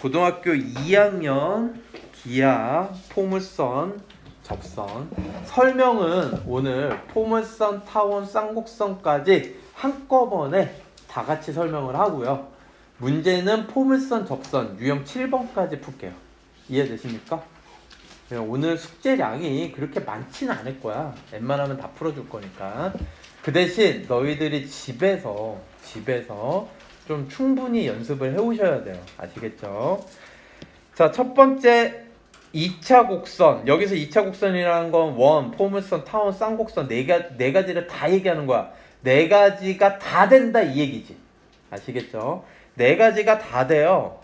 고등학교 2학년 기하 포물선 접선 설명은 오늘 포물선, 타원, 쌍곡선까지 한꺼번에 다 같이 설명을 하고요. 문제는 포물선 접선 유형 7번까지 풀게요. 이해되십니까? 오늘 숙제량이 그렇게 많지는 않을 거야. 웬만하면 다 풀어줄 거니까. 그 대신 너희들이 집에서 좀 충분히 연습을 해오셔야 돼요. 아시겠죠? 자, 첫 번째 2차 곡선. 여기서 2차 곡선이라는 건 원, 포물선, 타원, 쌍곡선 네 가지를 다 얘기하는 거야. 네 가지가 다 된다 이 얘기지. 아시겠죠? 네 가지가 다 돼요.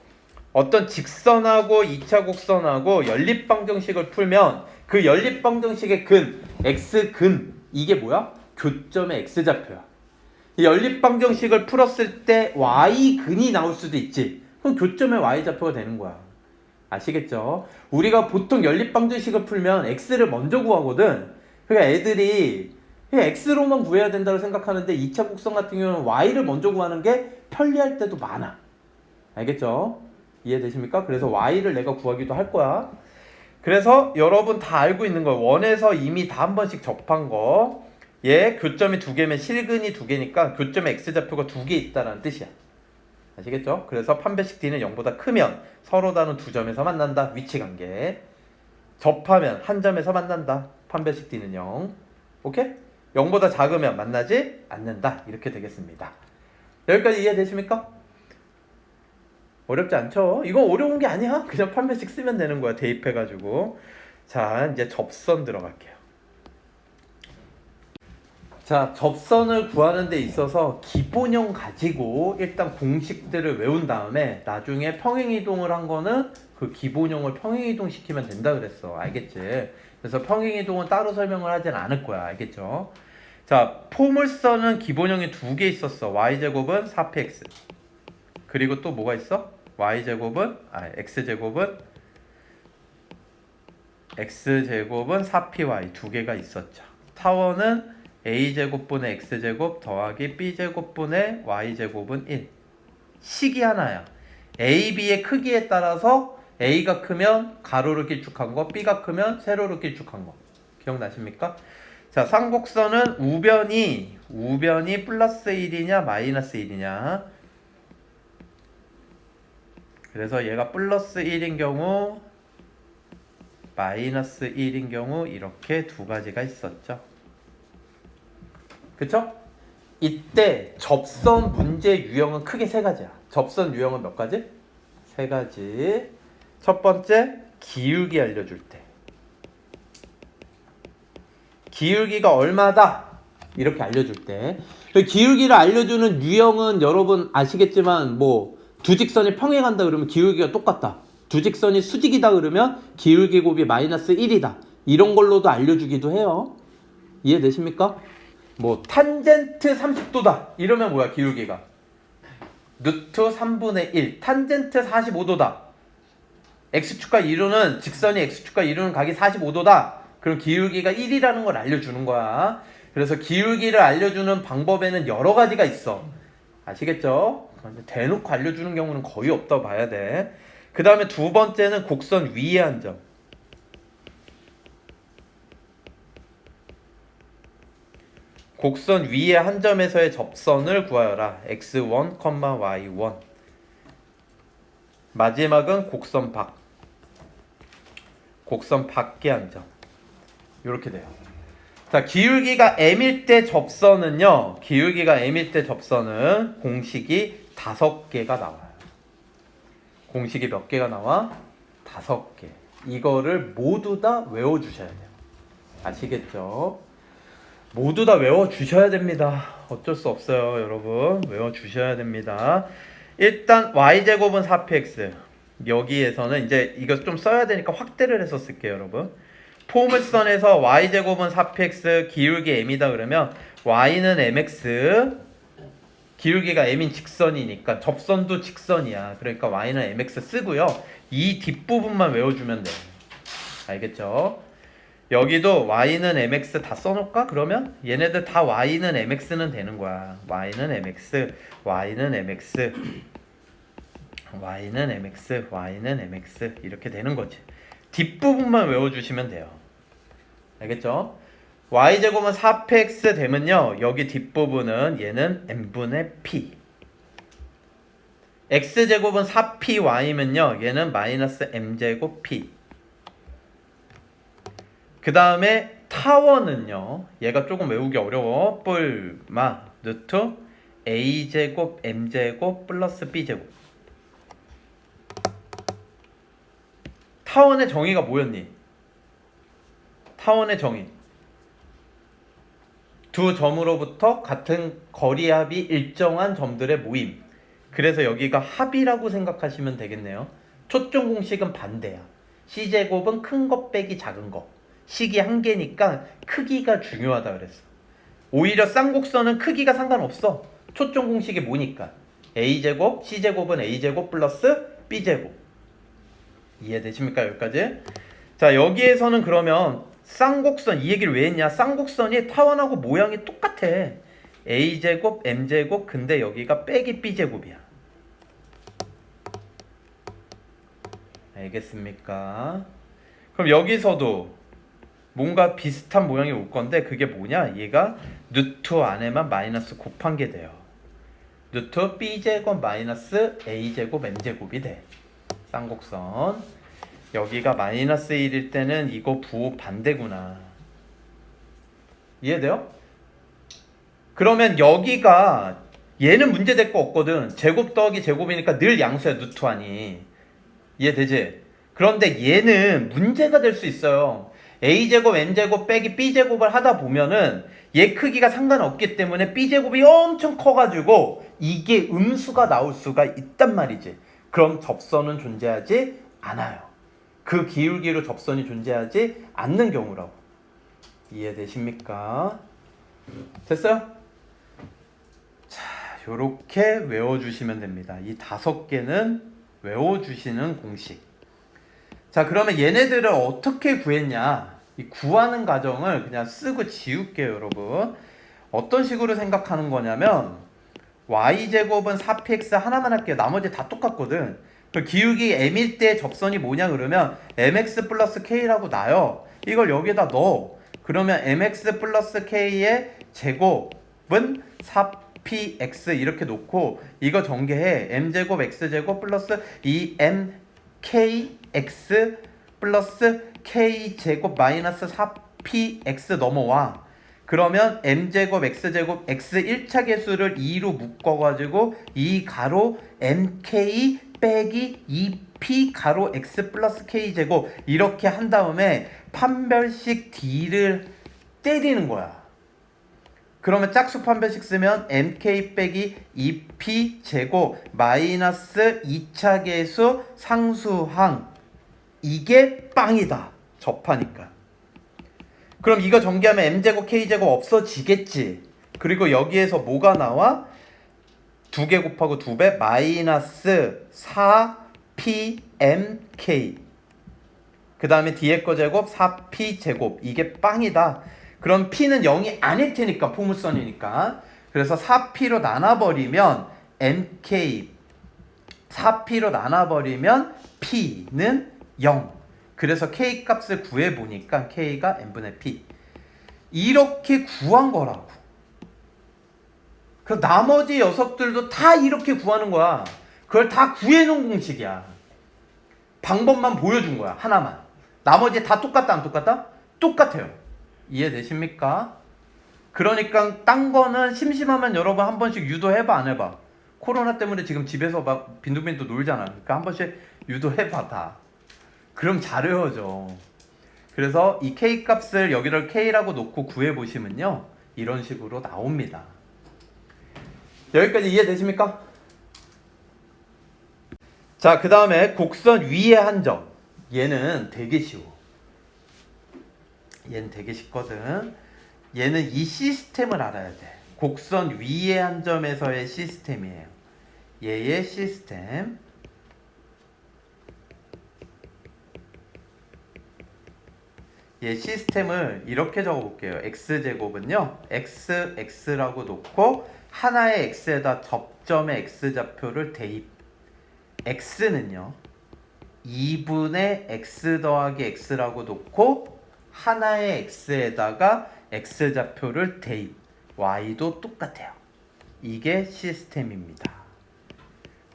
어떤 직선하고 2차 곡선하고 연립방정식을 풀면 그 연립방정식의 근, x근 이게 뭐야? 교점의 x좌표야. 이 연립방정식을 풀었을 때 y근이 나올 수도 있지. 그럼 교점의 y좌표가 되는 거야. 아시겠죠? 우리가 보통 연립방정식을 풀면 x를 먼저 구하거든. 그러니까 애들이 그냥 x로만 구해야 된다고 생각하는데 2차 곡선 같은 경우는 y를 먼저 구하는 게 편리할 때도 많아. 알겠죠? 이해되십니까? 그래서 y를 내가 구하기도 할 거야. 그래서 여러분 다 알고 있는 거예요. 원에서 이미 다 한 번씩 접한 거. 얘 교점이 두 개면 실근이 두 개니까 교점의 x좌표가 두 개 있다는 뜻이야. 아시겠죠? 그래서 판별식 D는 0보다 크면 서로 다른 두 점에서 만난다. 위치관계. 접하면 한 점에서 만난다. 판별식 D는 0. 오케이? 0보다 작으면 만나지 않는다. 이렇게 되겠습니다. 여기까지 이해되십니까? 어렵지 않죠? 이거 어려운 게 아니야. 그냥 판별식 쓰면 되는 거야. 대입해가지고. 자, 이제 접선 들어갈게요. 자, 접선을 구하는 데 있어서 기본형 가지고 일단 공식들을 외운 다음에 나중에 평행이동을 한 거는 그 기본형을 평행이동 시키면 된다 그랬어. 알겠지? 그래서 평행이동은 따로 설명을 하진 않을 거야. 알겠죠? 자, 포물선은 기본형이 두 개 있었어. y제곱은 4px. 그리고 또 뭐가 있어? x제곱은 4py 두 개가 있었죠. 타원은 a제곱분의 x제곱 더하기 b제곱분의 y제곱은 1. 식이 하나야. a, b의 크기에 따라서 a가 크면 가로로 길쭉한 거, b가 크면 세로로 길쭉한 거. 기억나십니까? 자, 쌍곡선은 우변이 플러스 1이냐 마이너스 1이냐. 그래서 얘가 플러스 1인 경우 마이너스 1인 경우 이렇게 두 가지가 있었죠. 그쵸? 이때 접선 문제 유형은 크게 세 가지야. 접선 유형은 몇 가지? 세 가지. 첫 번째, 기울기 알려줄 때. 기울기가 얼마다? 이렇게 알려줄 때. 기울기를 알려주는 유형은 여러분 아시겠지만 두 직선이 평행한다 그러면 기울기가 똑같다. 두 직선이 수직이다 그러면 기울기 곱이 마이너스 1이다. 이런 걸로도 알려주기도 해요. 이해되십니까? 탄젠트 30도다. 이러면 뭐야, 기울기가? 루트 3분의 1. 탄젠트 45도다. x축과 이루는, 직선이 x축과 이루는 각이 45도다. 그럼 기울기가 1이라는 걸 알려주는 거야. 그래서 기울기를 알려주는 방법에는 여러 가지가 있어. 아시겠죠? 대놓고 알려주는 경우는 거의 없다고 봐야 돼. 그 다음에 두 번째는 곡선 위에 한 점. 곡선 위에 한 점에서의 접선을 구하여라. x1, y1. 마지막은 곡선 밖. 곡선 밖에 한 점. 이렇게 돼요. 자, 기울기가 m일 때 접선은요. 기울기가 m일 때 접선은 공식이 5개가 나와요. 공식이 몇 개가 나와? 5개. 이거를 모두 다 외워주셔야 돼요. 아시겠죠? 모두 다 외워주셔야 됩니다. 어쩔 수 없어요, 여러분. 외워주셔야 됩니다. 일단 y제곱은 4px. 여기에서는 이제 이거 좀 써야 되니까 확대를 해서 쓸게요, 여러분. 포물선에서 y제곱은 4px, 기울기 m이다 그러면 y는 mx, 기울기가 m인 직선이니까 접선도 직선이야. 그러니까 y는 mx 쓰고요. 이 뒷부분만 외워주면 돼요. 알겠죠? 여기도 y는 mx 다 써놓을까? 그러면 얘네들 다 y는 mx는 되는 거야. y는 mx, y는 mx. y는 mx, y는 mx 이렇게 되는 거지. 뒷부분만 외워주시면 돼요. 알겠죠? y제곱은 4px 되면요, 여기 뒷부분은 얘는 n분의 p. x제곱은 4py면요, 얘는 마이너스 m제곱 p. 그 다음에 타원은요, 얘가 조금 외우기 어려워. 뿔마 루트 a제곱 m제곱 플러스 b제곱. 타원의 정의가 뭐였니? 타원의 정의, 두 점으로부터 같은 거리합이 일정한 점들의 모임. 그래서 여기가 합이라고 생각하시면 되겠네요. 초점 공식은 반대야. c제곱은 큰 거 빼기 작은 거. 식이 한 개니까 크기가 중요하다 그랬어. 오히려 쌍곡선은 크기가 상관없어. 초점 공식이 뭐니까. a제곱, c제곱은 a제곱 플러스 b제곱. 이해되십니까? 여기까지? 자, 여기에서는 그러면 쌍곡선, 이 얘기를 왜 했냐? 쌍곡선이 타원하고 모양이 똑같아. a제곱, m제곱, 근데 여기가 빼기 b제곱이야. 알겠습니까? 그럼 여기서도 뭔가 비슷한 모양이 올 건데, 그게 뭐냐? 얘가 루트 안에만 마이너스 곱한 게 돼요. 루트 b제곱 마이너스 a제곱 m제곱이 돼. 쌍곡선. 여기가 마이너스 1일 때는 이거 부호 반대구나. 이해돼요? 그러면 여기가, 얘는 문제될 거 없거든. 제곱 더하기 제곱이니까 늘 양수야, 루트하니. 이해되지? 그런데 얘는 문제가 될 수 있어요. a제곱 n제곱 빼기 b제곱을 하다 보면은 얘 크기가 상관없기 때문에 b제곱이 엄청 커가지고 이게 음수가 나올 수가 있단 말이지. 그럼 접선은 존재하지 않아요. 그 기울기로 접선이 존재하지 않는 경우라고. 이해되십니까? 됐어요? 자, 요렇게 외워주시면 됩니다. 이 5개는 외워주시는 공식. 자, 그러면 얘네들을 어떻게 구했냐? 이 구하는 과정을 그냥 쓰고 지울게요, 여러분. 어떤 식으로 생각하는 거냐면, y제곱은 4px 하나만 할게요. 나머지 다 똑같거든. 그 기울기 m일 때 접선이 뭐냐 그러면 mx 플러스 k라고 나요. 이걸 여기다 넣어. 그러면 mx 플러스 k의 제곱은 4px 이렇게 놓고 이거 전개해. m제곱 x제곱 플러스 2mkx 플러스 k제곱 마이너스 4px 넘어와. 그러면 m제곱 x제곱 x 1차 계수를 2로 묶어가지고 2 가로 mk 빼기 2p 가로 x 플러스 k제곱 이렇게 한 다음에 판별식 d를 때리는 거야. 그러면 짝수 판별식 쓰면 mk 빼기 2p 제곱 마이너스 2차 계수 상수항. 이게 빵이다. 접하니까. 그럼 이거 전개하면 m제곱 k제곱 없어지겠지. 그리고 여기에서 뭐가 나와? 2개 곱하고 2배 마이너스 4pmk. 그 다음에 뒤에 거 제곱 4p제곱. 이게 빵이다. 그럼 p는 0이 아닐 테니까, 포물선이니까. 그래서 4p로 나눠버리면 mk, 4p로 나눠버리면 p는 0. 그래서 k 값을 구해보니까 k가 n분의 p. 이렇게 구한 거라고. 그 나머지 녀석들도 다 이렇게 구하는 거야. 그걸 다 구해놓은 공식이야. 방법만 보여준 거야. 하나만. 나머지 다 똑같다 안 똑같다? 똑같아요. 이해되십니까? 그러니까 딴 거는 심심하면 여러분 한 번씩 유도해봐 안 해봐? 코로나 때문에 지금 집에서 막 빈둥빈둥 놀잖아. 그러니까 한 번씩 유도해봐 다. 그럼 잘 외워져. 그래서 이 k 값을 여기를 k라고 놓고 구해보시면요, 이런 식으로 나옵니다. 여기까지 이해되십니까? 자, 그 다음에 곡선 위의 한 점. 얘는 되게 쉬워. 얘는 되게 쉽거든. 얘는 이 시스템을 알아야 돼. 곡선 위의 한 점에서의 시스템이에요. 얘의 시스템. 얘 시스템을 이렇게 적어볼게요. x제곱은요, x라고 놓고 하나의 x에다 접점의 x좌표를 대입. x는요 2분의 x 더하기 x라고 놓고 하나의 x에다가 x좌표를 대입, y도 똑같아요. 이게 시스템입니다.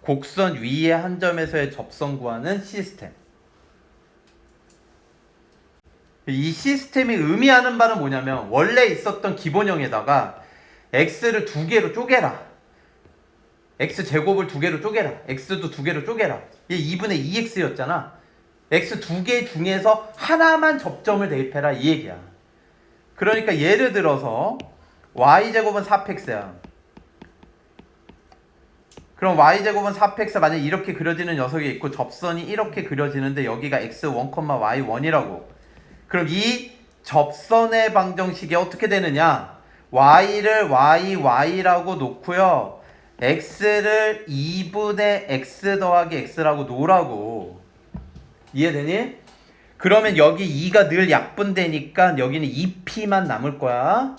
곡선 위의 한 점에서의 접선 구하는 시스템. 이 시스템이 의미하는 바는 뭐냐면 원래 있었던 기본형에다가 x를 두 개로 쪼개라. x제곱을 두 개로 쪼개라. x도 두 개로 쪼개라. 이게 2분의 2x였잖아. x 두 개 중에서 하나만 접점을 대입해라 이 얘기야. 그러니까 예를 들어서 y제곱은 4px야. 그럼 y제곱은 4px 만약에 이렇게 그려지는 녀석이 있고 접선이 이렇게 그려지는데 여기가 x1, y1이라고. 그럼 이 접선의 방정식이 어떻게 되느냐? y를 y라고 놓고요. x를 2분의 x 더하기 x라고 놓으라고. 이해되니? 그러면 여기 2가 늘 약분되니까 여기는 2p만 남을 거야.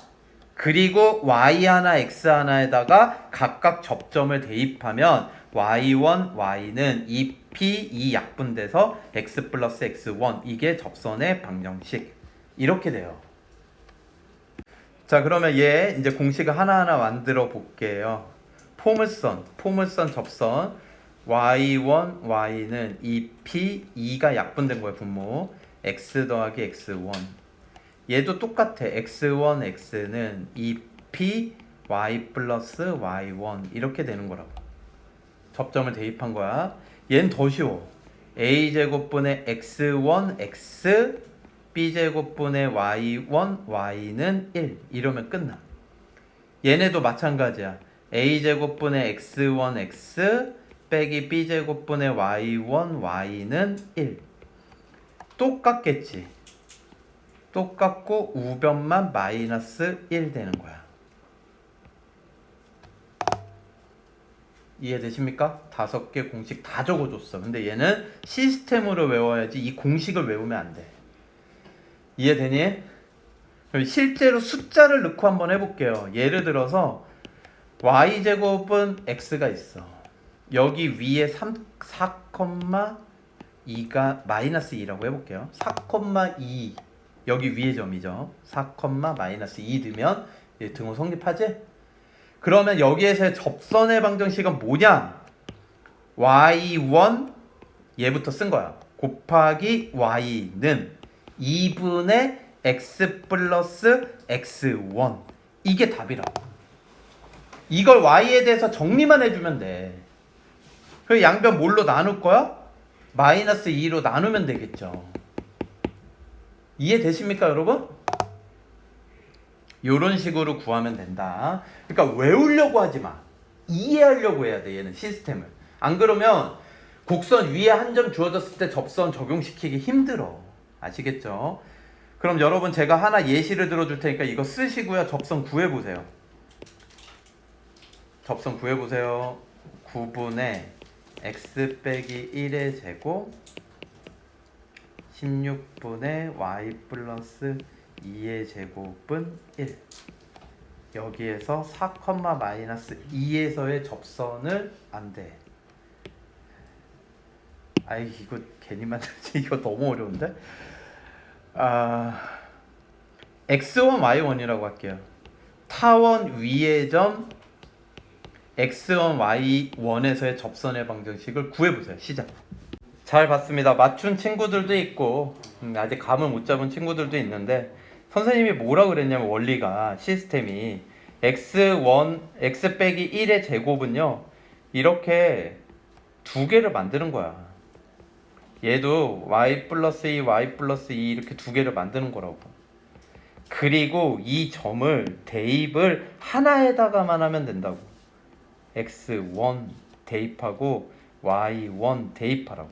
그리고 y 하나 x 하나에다가 각각 접점을 대입하면 y1, y는 2p 2 약분돼서 x 플러스 x1 이게 접선의 방정식. 이렇게 돼요. 자, 그러면 얘 이제 공식을 하나하나 만들어 볼게요. 포물선 접선 y1, y는 2p 2가 약분된 거예요. 분모 x 더하기 x1. 얘도 똑같아. x1, x는 2p y 플러스 y1 이렇게 되는 거라고. 접점을 대입한 거야. 얘는 더 쉬워. a제곱분의 x1, x b제곱분의 y1, y는 1 이러면 끝나. 얘네도 마찬가지야. a제곱분의 x1, x 빼기 b제곱분의 y1, y는 1 똑같겠지. 똑같고 우변만 마이너스 1 되는 거야. 이해되십니까? 5개 공식 다 적어줬어. 근데 얘는 시스템으로 외워야지 이 공식을 외우면 안 돼. 이해되니? 실제로 숫자를 넣고 한번 해볼게요. 예를 들어서 y제곱은 x가 있어. 여기 위에 4,2가 마이너스 2라고 해볼게요. 4,2 여기 위에 점이죠. 4, 마이너스 2 넣으면 등호 성립하지? 그러면 여기에서의 접선의 방정식은 뭐냐? y1 얘부터 쓴 거야. 곱하기 y는 2분의 x 플러스 x1 이게 답이라고. 이걸 y에 대해서 정리만 해주면 돼. 그 양변 뭘로 나눌 거야? 마이너스 2로 나누면 되겠죠. 이해되십니까 여러분? 요런 식으로 구하면 된다. 그러니까 외우려고 하지 마. 이해하려고 해야 돼 얘는 시스템을. 안 그러면 곡선 위에 한 점 주어졌을 때 접선 적용시키기 힘들어. 아시겠죠? 그럼 여러분 제가 하나 예시를 들어줄 테니까 이거 쓰시고요. 접선 구해보세요. 접선 구해보세요. 9분의 x 빼기 1의 제곱 16분의 y 플러스 2의 제곱은 1. 여기에서 4, 마이너스 2에서의 접선을 안 돼. 아이 이거 괜히 만들지. 이거 너무 어려운데? x1, y1이라고 할게요. 타원 위의 점 x1, y1에서의 접선의 방정식을 구해보세요. 시작. 잘 봤습니다. 맞춘 친구들도 있고 아직 감을 못 잡은 친구들도 있는데 선생님이 뭐라 그랬냐면 원리가 시스템이 x 빼기 1의 제곱은요 이렇게 두 개를 만드는 거야. 얘도 y 플러스 2, y 플러스 2 이렇게 두 개를 만드는 거라고. 그리고 이 점을 대입을 하나에다가만 하면 된다고. x1 대입하고 y1 대입하라고.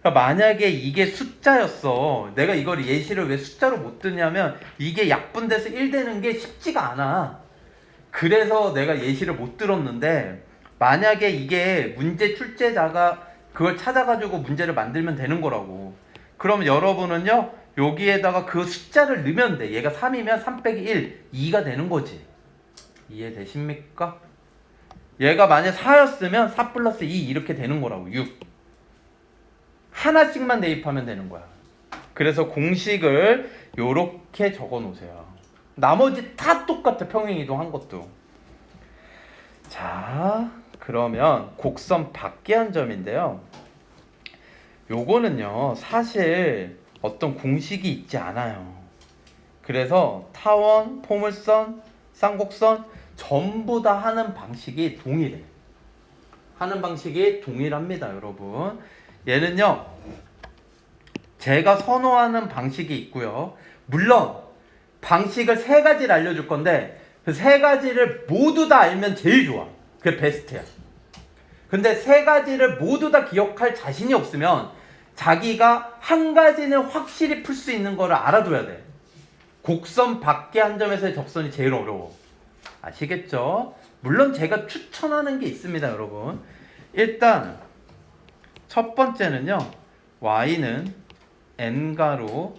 그러니까 만약에 이게 숫자였어. 내가 이걸 예시를 왜 숫자로 못 드냐면 이게 약분돼서 1 되는 게 쉽지가 않아. 그래서 내가 예시를 못 들었는데 만약에 이게 문제 출제자가 그걸 찾아가지고 문제를 만들면 되는 거라고. 그럼 여러분은요 여기에다가 그 숫자를 넣으면 돼. 얘가 3이면 3 빼기 1 2가 되는 거지. 이해되십니까? 얘가 만약 4였으면 4 플러스 2 이렇게 되는 거라고. 6. 하나씩만 대입하면 되는 거야. 그래서 공식을 요렇게 적어 놓으세요. 나머지 다 똑같아. 평행이동한 것도. 자, 그러면 곡선 밖에 한 점인데요. 요거는요, 사실 어떤 공식이 있지 않아요. 그래서 타원, 포물선, 쌍곡선 전부 다 하는 방식이 동일해. 하는 방식이 동일합니다, 여러분. 얘는요, 제가 선호하는 방식이 있고요. 물론 방식을 3가지를 알려줄 건데 그 3가지를 모두 다 알면 제일 좋아. 그게 베스트야. 근데 3가지를 모두 다 기억할 자신이 없으면 자기가 한 가지는 확실히 풀 수 있는 거를 알아둬야 돼. 곡선 밖에 한 점에서의 접선이 제일 어려워. 아시겠죠? 물론 제가 추천하는 게 있습니다, 여러분. 일단 첫 번째는요, y는 n가로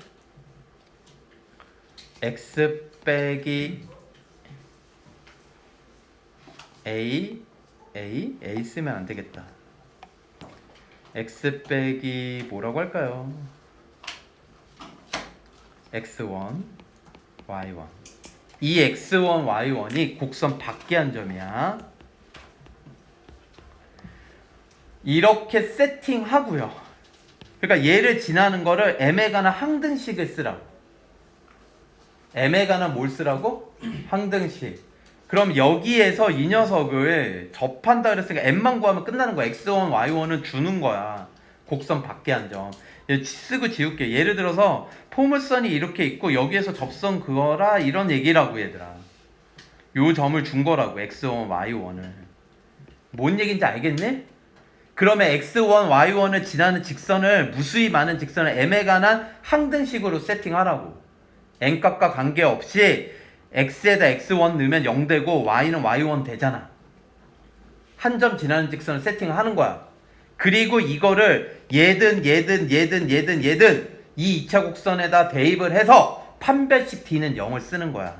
x 빼기 a 쓰면 안 되겠다. x 빼기 뭐라고 할까요? x1 y1. 이 x1 y1이 곡선 밖에 한 점이야. 이렇게 세팅하고요. 그러니까 얘를 지나는 거를 m에 관한 항등식을 쓰라고. m에 관한 뭘 쓰라고? 항등식. 그럼 여기에서 이 녀석을 접한다 그랬으니까 m만 구하면 끝나는 거야. x1, y1은 주는 거야. 곡선 밖에 한 점. 얘 쓰고 지울게. 예를 들어서 포물선이 이렇게 있고 여기에서 접선 그거라 이런 얘기라고 얘들아. 요 점을 준 거라고. x1, y1을. 뭔 얘기인지 알겠니? 그러면 x1, y1을 지나는 직선을 무수히 많은 직선을 m에 관한 항등식으로 세팅하라고. n값과 관계없이 x에다 x1 넣으면 0 되고 y는 y1 되잖아. 한 점 지나는 직선을 세팅하는 거야. 그리고 이거를 얘든 이 2차 곡선에다 대입을 해서 판별식 d는 0을 쓰는 거야.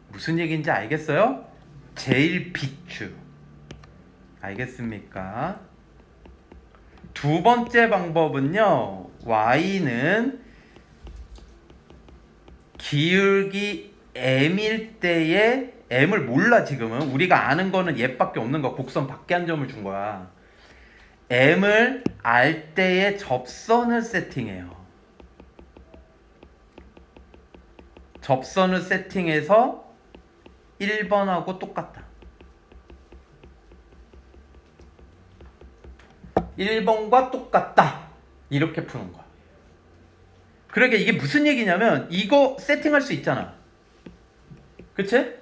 무슨 얘기인지 알겠어요? 제일 비추. 알겠습니까? 두 번째 방법은요, y는 기울기 m일 때에 m을 몰라. 지금은 우리가 아는 거는 얘밖에 없는 거야. 곡선 밖에 한 점을 준 거야. m을 알 때의 접선을 세팅해요. 접선을 세팅해서 1번하고 똑같다. 1번과 똑같다. 이렇게 푸는 거야. 그러니까 이게 무슨 얘기냐면 이거 세팅할 수 있잖아. 그치?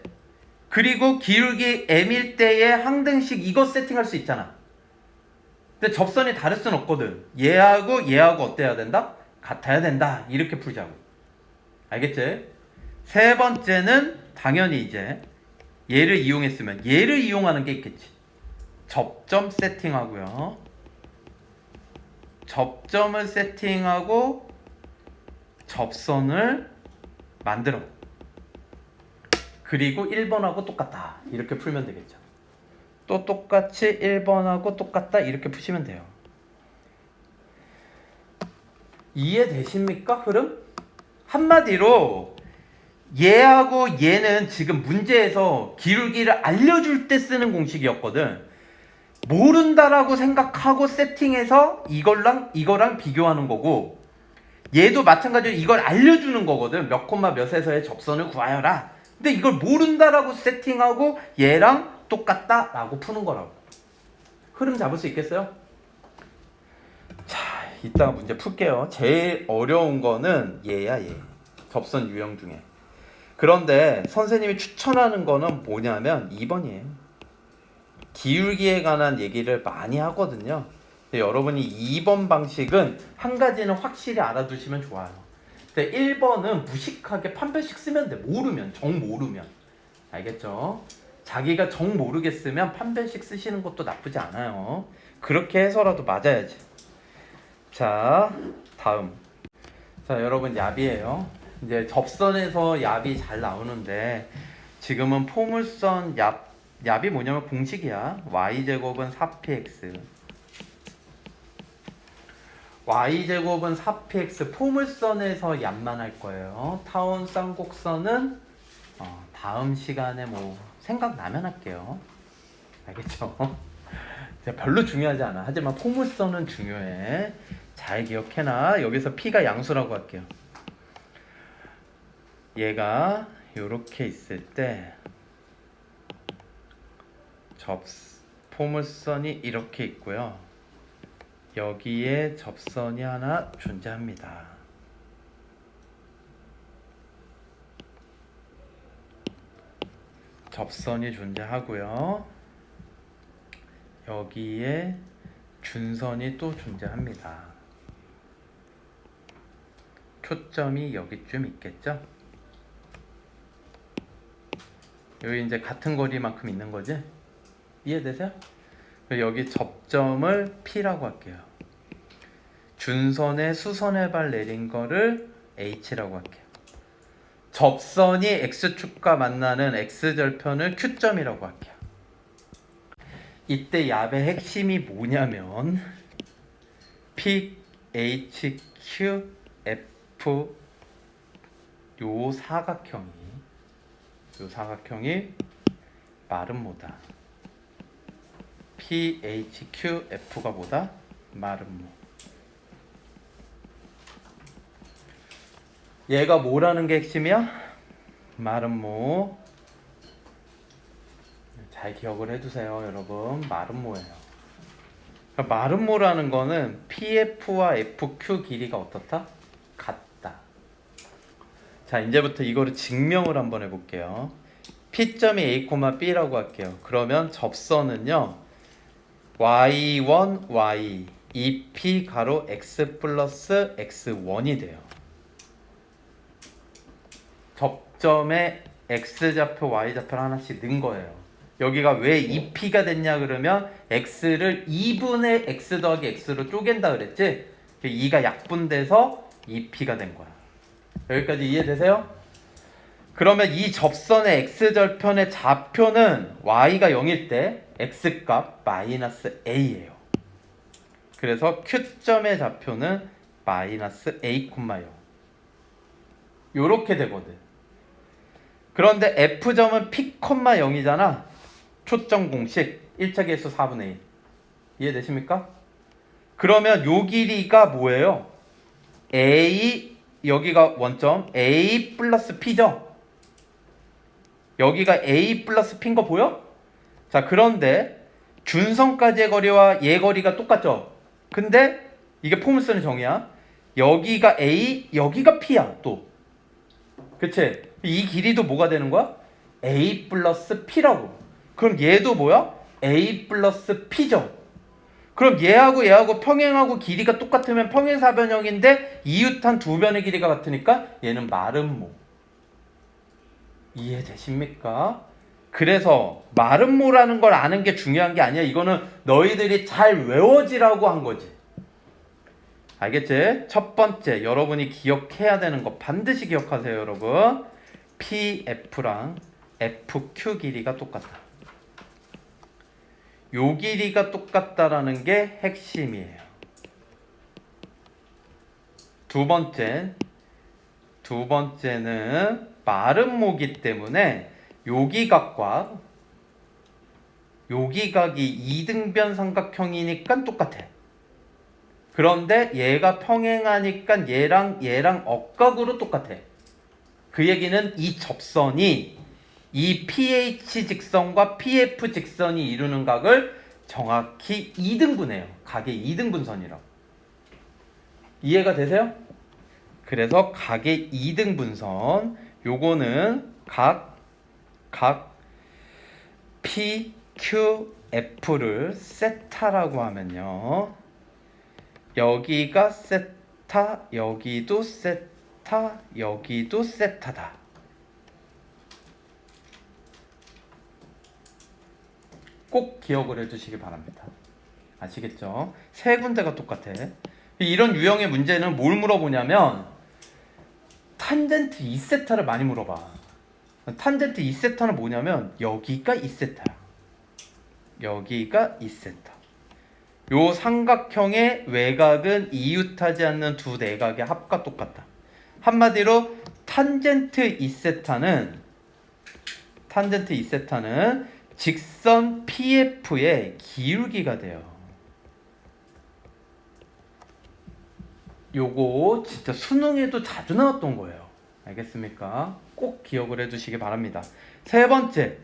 그리고 기울기 m일 때의 항등식 이거 세팅할 수 있잖아. 근데 접선이 다를 순 없거든. 얘하고 어때야 된다? 같아야 된다. 이렇게 풀자고. 알겠지? 세 번째는 당연히 이제 얘를 이용했으면 얘를 이용하는 게 있겠지. 접점 세팅하고요. 접점을 세팅하고 접선을 만들어. 그리고 1번하고 똑같다. 이렇게 풀면 되겠죠. 또 똑같이 1번하고 똑같다. 이렇게 푸시면 돼요. 이해되십니까? 흐름? 한마디로 얘하고 얘는 지금 문제에서 기울기를 알려줄 때 쓰는 공식이었거든. 모른다라고 생각하고 세팅해서 이거랑 비교하는 거고, 얘도 마찬가지로 이걸 알려주는 거거든. 몇 콤마 몇에서의 접선을 구하여라. 근데 이걸 모른다라고 세팅하고 얘랑 똑같다 라고 푸는 거라고. 흐름 잡을 수 있겠어요? 자, 이따가 문제 풀게요. 제일 어려운 거는 얘야, 얘. 접선 유형 중에. 그런데 선생님이 추천하는 거는 뭐냐면 2번이에요. 기울기에 관한 얘기를 많이 하거든요. 근데 여러분이 2번 방식은 한 가지는 확실히 알아두시면 좋아요. 근데 1번은 무식하게 판별식 쓰면 돼. 모르면, 정 모르면. 알겠죠? 자기가 정 모르겠으면 판별식 쓰시는 것도 나쁘지 않아요. 그렇게 해서라도 맞아야지. 자, 다음. 자, 여러분 얍이에요. 이제 접선에서 얍이 잘 나오는데 지금은 포물선 얍 얍이 뭐냐면 공식이야. y제곱은 4px y제곱은 4px 포물선에서 얍만 할 거예요. 타원 쌍곡선은 다음 시간에 뭐 생각나면 할게요. 알겠죠? 별로 중요하지 않아. 하지만 포물선은 중요해. 잘 기억해놔. 여기서 p가 양수라고 할게요. 얘가 이렇게 있을 때 포물선이 이렇게 있고요. 여기에 접선이 하나 존재합니다. 접선이 존재하고요. 여기에 준선이 또 존재합니다. 초점이 여기쯤 있겠죠? 여기 이제 같은 거리만큼 있는 거지? 이해되세요? 여기 접점을 P라고 할게요. 준선에 수선의 발 내린 거를 H라고 할게요. 접선이 X축과 만나는 X절편을 Q점이라고 할게요. 이때 얍의 핵심이 뭐냐면 P, H, Q, F 요 사각형이 마름모다. P, H, Q, F가 뭐다? 마름모. 얘가 뭐라는 게 핵심이야? 마름모. 잘 기억을 해두세요, 여러분. 마름모예요. 그러니까 마름모라는 거는 PF와 FQ 길이가 어떻다? 같다. 자, 이제부터 이거를 증명을 한번 해볼게요. P점이 A, B라고 할게요. 그러면 접선은요, Y1, Y, 2P 가로 X 플러스 X1이 돼요. 접점에 X좌표, Y좌표를 하나씩 넣은 거예요. 여기가 왜 2P가 됐냐 그러면 X를 2분의 X 더하기 X로 쪼갠다 그랬지? 2가 약분돼서 2P가 된 거야. 여기까지 이해되세요? 그러면 이 접선의 X절편의 좌표는 Y가 0일 때 X값 마이너스 A예요. 그래서 Q점의 좌표는 마이너스 A, 0 요렇게 되거든. 그런데 F점은 P, 0이잖아. 초점 공식 1차 계수 4분의 1 이해되십니까? 그러면 요 길이가 뭐예요? A, 여기가 원점 A 플러스 P죠? 여기가 A 플러스 P인 거 보여? 자, 그런데 준선까지의 거리와 얘 거리가 똑같죠? 근데 이게 포물선의 정의야. 여기가 A, 여기가 P야 또. 그치? 이 길이도 뭐가 되는 거야? A 플러스 P라고. 그럼 얘도 뭐야? A 플러스 P죠. 그럼 얘하고 평행하고 길이가 똑같으면 평행사변형인데 이웃한 두 변의 길이가 같으니까 얘는 마름모. 이해되십니까? 그래서 마름모라는 걸 아는 게 중요한 게 아니야. 이거는 너희들이 잘 외워지라고 한 거지. 알겠지? 첫 번째 여러분이 기억해야 되는 거 반드시 기억하세요, 여러분. PF랑 FQ 길이가 똑같다. 요 길이가 똑같다라는 게 핵심이에요. 두 번째는 마름모기 때문에 요기각과 요기각이 이등변 삼각형이니까 똑같아. 그런데 얘가 평행하니까 얘랑 억각으로 똑같아. 그 얘기는 이 접선이 이 PH 직선과 PF 직선이 이루는 각을 정확히 2등분해요. 각의 2등분선이라고. 이해가 되세요? 그래서 각의 2등분선 요거는 각 PQF를 세타라고 하면요. 여기가 세타, 여기도 세타, 여기도 세타다. 꼭 기억을 해주시기 바랍니다. 아시겠죠? 세 군데가 똑같아. 이런 유형의 문제는 뭘 물어보냐면 탄젠트 2세타를 많이 물어봐. 탄젠트 2세타는 뭐냐면 여기가 2세타야. 여기가 2세타. 요 삼각형의 외곽은 이웃하지 않는 두 내각의 합과 똑같다. 한마디로 탄젠트 2세타는 직선 PF의 기울기가 돼요. 요거 진짜 수능에도 자주 나왔던 거예요. 알겠습니까? 꼭 기억을 해두시기 바랍니다. 세 번째,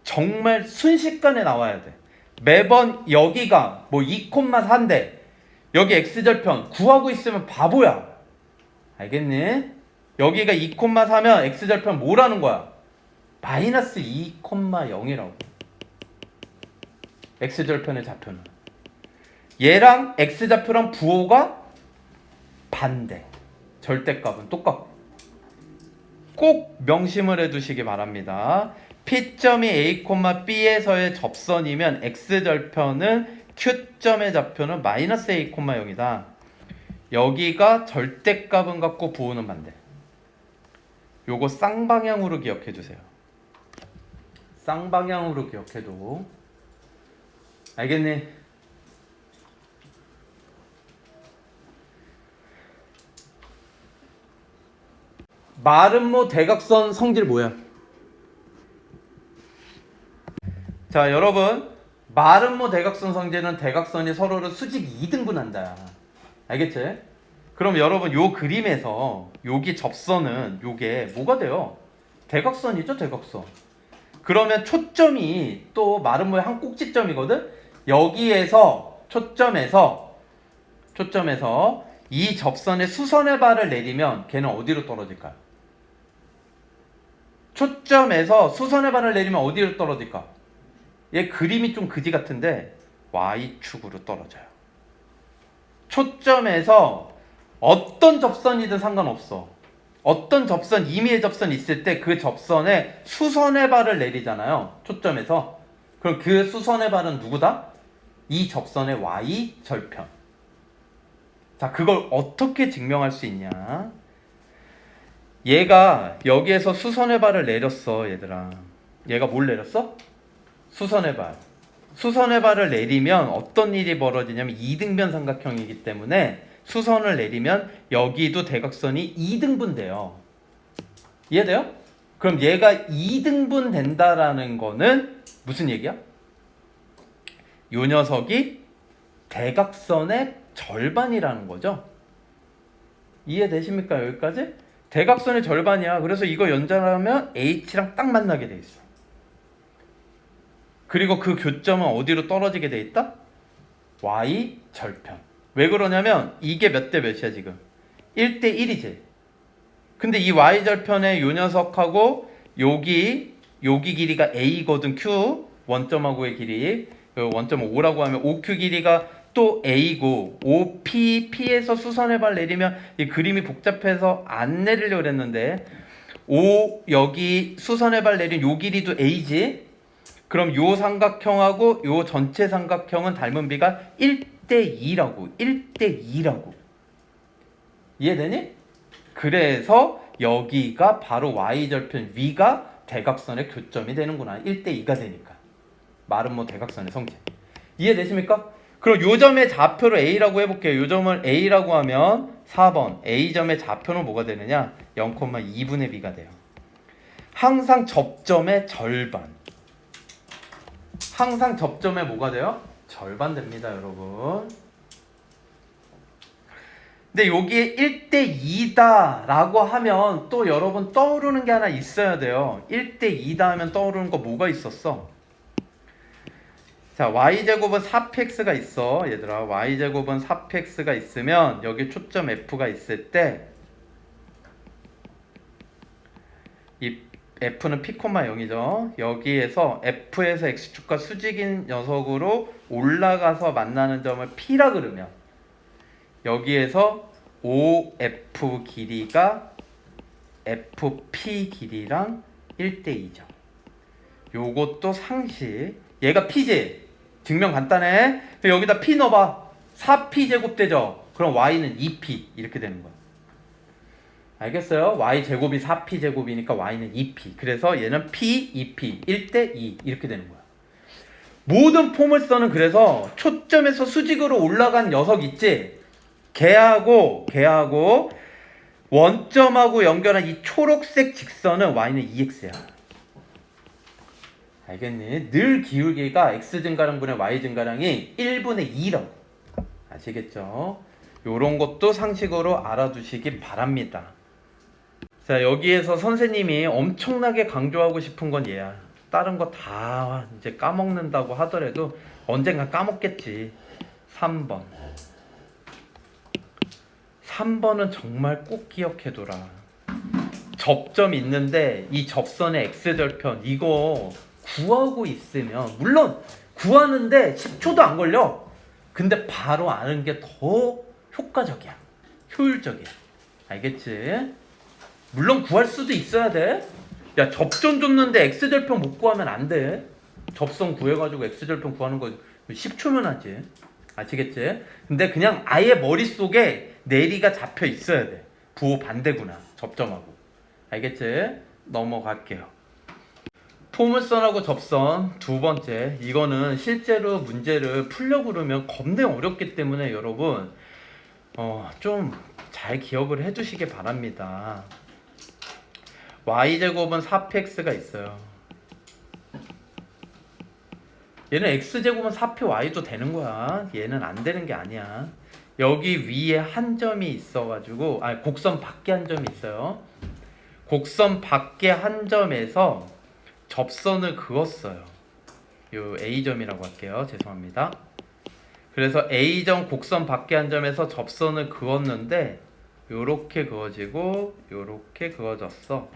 정말 순식간에 나와야 돼. 매번 여기가 뭐 2,4인데 여기 x절편 구하고 있으면 바보야. 알겠니? 여기가 2,4면 x절편 뭐라는 거야? 마이너스 2,0이라고. x절편의 좌표는. 얘랑 x좌표랑 부호가 반대. 절대값은 똑같고. 꼭 명심을 해두시기 바랍니다. P점이 A, B에서의 접선이면 X절편은 Q점의 좌표는 마이너스 A, 0이다. 여기가 절대값은 같고 부호는 반대. 요거 쌍방향으로 기억해주세요. 쌍방향으로 기억해도. 알겠니? 마름모 대각선 성질 뭐야? 자, 여러분, 마름모 대각선 성질은 대각선이 서로를 수직 2등분한다. 알겠지? 그럼 여러분 요 그림에서 여기 접선은 요게 뭐가 돼요? 대각선이죠, 대각선. 그러면 초점이 또 마름모의 한 꼭지점이거든? 여기에서 초점에서 이 접선의 수선의 발을 내리면 걔는 어디로 떨어질까요? 초점에서 수선의 발을 내리면 어디로 떨어질까? 얘 그림이 좀 그지 같은데 Y축으로 떨어져요. 초점에서 어떤 접선이든 상관없어. 어떤 접선, 임의의 접선이 있을 때 그 접선에 수선의 발을 내리잖아요. 초점에서. 그럼 그 수선의 발은 누구다? 이 접선의 Y절편. 자, 그걸 어떻게 증명할 수 있냐? 얘가 여기에서 수선의 발을 내렸어, 얘들아. 얘가 뭘 내렸어? 수선의 발. 수선의 발을 내리면 어떤 일이 벌어지냐면 2등변 삼각형이기 때문에 수선을 내리면 여기도 대각선이 2등분 돼요. 이해돼요? 그럼 얘가 2등분 된다라는 거는 무슨 얘기야? 요 녀석이 대각선의 절반이라는 거죠. 이해되십니까? 여기까지? 대각선의 절반이야. 그래서 이거 연장하면 H랑 딱 만나게 돼 있어. 그리고 그 교점은 어디로 떨어지게 돼 있다? Y절편. 왜 그러냐면 이게 몇 대 몇이야 지금? 1대 1이지. 근데 이 Y절편의 요 녀석하고 여기 길이가 A거든. Q 원점하고의 길이 원점 5라고 하면 OQ 길이가 또 A고 OP, P에서 수선의 발 내리면 이 그림이 복잡해서 안 내리려고 그랬는데 O 여기 수선의 발 내린 요 길이도 A지. 그럼 요 삼각형하고 요 전체 삼각형은 닮은 비가 1대2라고. 1대2라고. 이해되니? 그래서 여기가 바로 Y절편 위가 대각선의 교점이 되는구나. 1대2가 되니까. 마름모 대각선의 성질. 이해되십니까? 그럼 요 점의 좌표를 A라고 해볼게요. 요 점을 A라고 하면 4번 A점의 좌표는 뭐가 되느냐? 0,2분의 B가 돼요. 항상 접점의 절반. 항상 접점에 뭐가 돼요? 절반 됩니다, 여러분. 근데 여기에 1대2다 라고 하면 또 여러분 떠오르는 게 하나 있어야 돼요. 1대2다 하면 떠오르는 거 뭐가 있었어? 자, y제곱은 4px가 있어. 얘들아, y제곱은 4px가 있으면 여기 초점 f가 있을 때 이 f는 p, 0이죠. 여기에서 f에서 x축과 수직인 녀석으로 올라가서 만나는 점을 p라 그러면 여기에서 OF 길이가 FP 길이랑 1대2죠. 요것도 상식. 얘가 P지? 증명 간단해. 여기다 P 넣어봐. 4P 제곱 되죠? 그럼 Y는 2P 이렇게 되는 거야. 알겠어요? y제곱이 4p제곱이니까 y는 2p. 그래서 얘는 p, 2p, 1대 2 이렇게 되는 거야. 모든 포물선은 그래서 초점에서 수직으로 올라간 녀석 있지? 걔하고 원점하고 연결한 이 초록색 직선은 y는 2x야. 알겠니? 늘 기울기가 x 증가량분의 y 증가량이 1분의 2라고. 아시겠죠? 요런 것도 상식으로 알아두시기 바랍니다. 자, 여기에서 선생님이 엄청나게 강조하고 싶은 건 얘야. 다른 거 다 이제 까먹는다고 하더라도 언젠가 까먹겠지. 3번. 3번은 정말 꼭 기억해둬라. 접점 있는데 이 접선의 x절편 이거 구하고 있으면, 물론 구하는데 10초도 안 걸려. 근데 바로 아는 게 더 효과적이야. 효율적이야. 알겠지? 물론 구할 수도 있어야 돼. 야, 접점 줬는데 x절편 못 구하면 안 돼. 접선 구해가지고 x절편 구하는 거 10초면 하지. 아시겠지? 근데 그냥 아예 머릿속에 내리가 잡혀 있어야 돼. 부호 반대구나. 접점하고. 알겠지? 넘어갈게요. 포물선하고 접선 두 번째. 이거는 실제로 문제를 풀려고 그러면 겁내 어렵기 때문에 여러분 좀 잘 기억을 해두시기 바랍니다. y제곱은 4px가 있어요. 얘는 x제곱은 4py도 되는 거야. 얘는 안 되는 게 아니야. 여기 위에 한 점이 있어가지고, 곡선 밖에 한 점이 있어요. 곡선 밖에 한 점에서 접선을 그었어요. 요 A점이라고 할게요. 죄송합니다. 그래서 A점 곡선 밖에 한 점에서 접선을 그었는데 요렇게 그어지고 요렇게 그어졌어.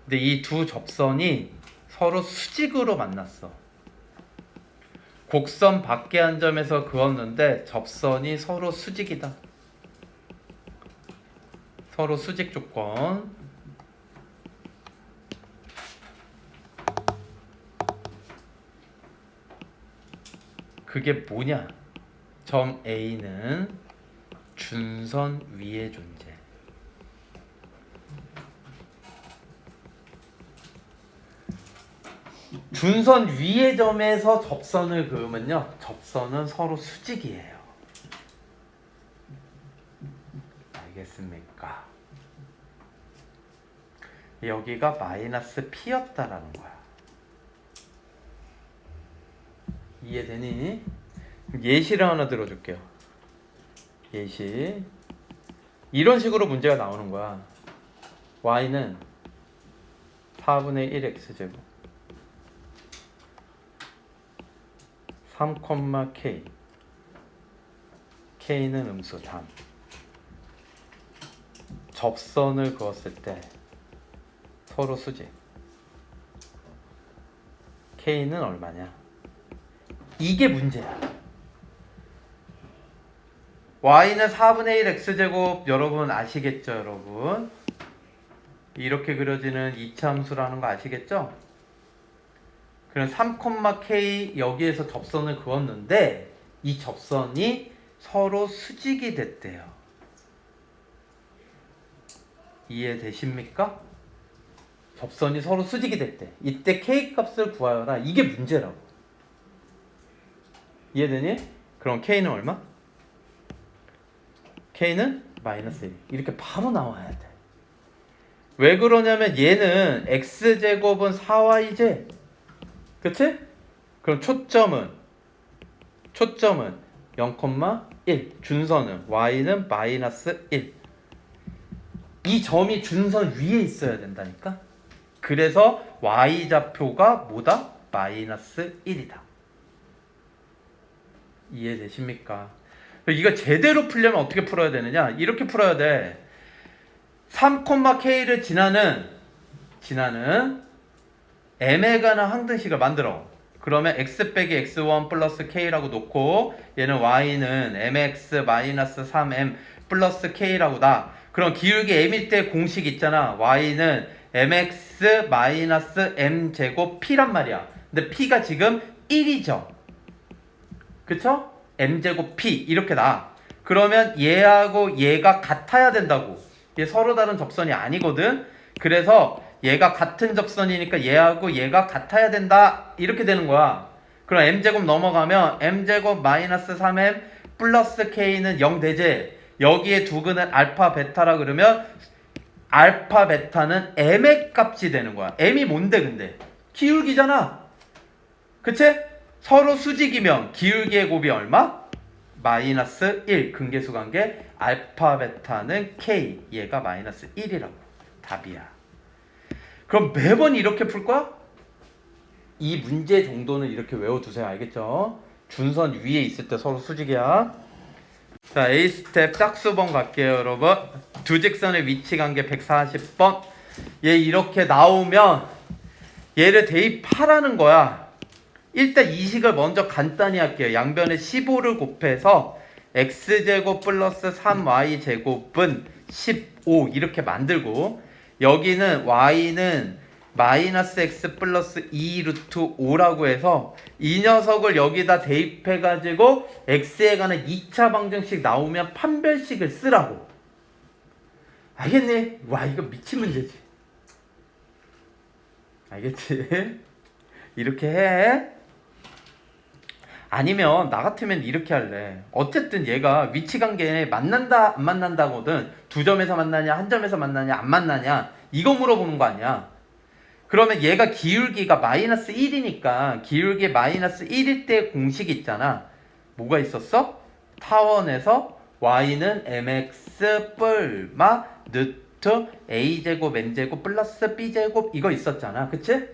근데 이 두 접선이 서로 수직으로 만났어. 곡선 밖에 한 점에서 그었는데 접선이 서로 수직이다. 서로 수직 조건. 그게 뭐냐? 점 A는 준선 위의 존재. 준선 위의 점에서 접선을 그으면요, 접선은 서로 수직이에요. 알겠습니까? 여기가 마이너스 P였다라는 거야. 이해되니? 예시를 하나 들어줄게요. 예시. 이런 식으로 문제가 나오는 거야. y는 4분의 1x제곱 3,k k는 음수 3. 접선을 그었을 때 서로 수직. k는 얼마냐? 이게 문제야. y는 4분의 1 x제곱 여러분 아시겠죠, 여러분? 이렇게 그려지는 이차함수라는 거 아시겠죠? 그럼 3,k 여기에서 접선을 그었는데 이 접선이 서로 수직이 됐대요. 이해되십니까? 접선이 서로 수직이 됐대. 이때 k 값을 구하여라. 이게 문제라고. 이해되니? 그럼 k는 얼마? k는 마이너스 1. 이렇게 바로 나와야 돼. 왜 그러냐면 얘는 x제곱은 4y제. 그치? 그럼 초점은 0,1. 준선은 y는 마이너스 1. 이 점이 준선 위에 있어야 된다니까? 그래서 y좌표가 뭐다? 마이너스 1이다. 이해되십니까? 이거 제대로 풀려면 어떻게 풀어야 되느냐? 이렇게 풀어야 돼. 3,k를 지나는 m에 관한 항등식을 만들어. 그러면 x 빼기 x1 플러스 k라고 놓고 얘는 y는 mx-3m 플러스 k라고 나. 그럼 기울기 m일 때 공식 있잖아. y는 mx-m 제곱 p란 말이야. 근데 p가 지금 1이죠. 그쵸? m제곱 p 이렇게 나. 그러면 얘하고 얘가 같아야 된다고. 얘 서로 다른 접선이 아니거든. 그래서 얘가 같은 접선이니까 얘하고 얘가 같아야 된다. 이렇게 되는 거야. 그럼 m제곱 넘어가면 m제곱 마이너스 3m 플러스 k는 0 되지. 여기에 두근은 알파 베타라 그러면 알파 베타는 m의 값이 되는 거야. m이 뭔데 근데? 기울기잖아. 그치? 서로 수직이면 기울기의 곱이 얼마? 마이너스 1. 근계수 관계 알파 베타는 k. 얘가 마이너스 1이라고. 답이야. 그럼 매번 이렇게 풀 거야? 이 문제 정도는 이렇게 외워두세요. 알겠죠? 준선 위에 있을 때 서로 수직이야. 자, A 스텝 짝수번 갈게요, 여러분. 두 직선의 위치 관계 140번. 얘 이렇게 나오면 얘를 대입하라는 거야. 일단 이 식을 먼저 간단히 할게요. 양변에 15를 곱해서 x제곱 플러스 3y제곱은 15 이렇게 만들고, 여기는 y는 마이너스 x 플러스 2 루트 5라고 해서 이 녀석을 여기다 대입해가지고 x에 관한 2차 방정식 나오면 판별식을 쓰라고. 알겠니? 와, 이거 미친 문제지. 알겠지? 이렇게 해. 아니면 나 같으면 이렇게 할래. 어쨌든 얘가 위치관계에 만난다 안 만난다거든. 두 점에서 만나냐 한 점에서 만나냐 안 만나냐 이거 물어보는 거 아니야. 그러면 얘가 기울기가 마이너스 1이니까 기울기 마이너스 1일 때 공식 있잖아. 뭐가 있었어? 타원에서 y는 mx 뿔마 누트 a제곱 n제곱 플러스 b제곱 이거 있었잖아. 그치?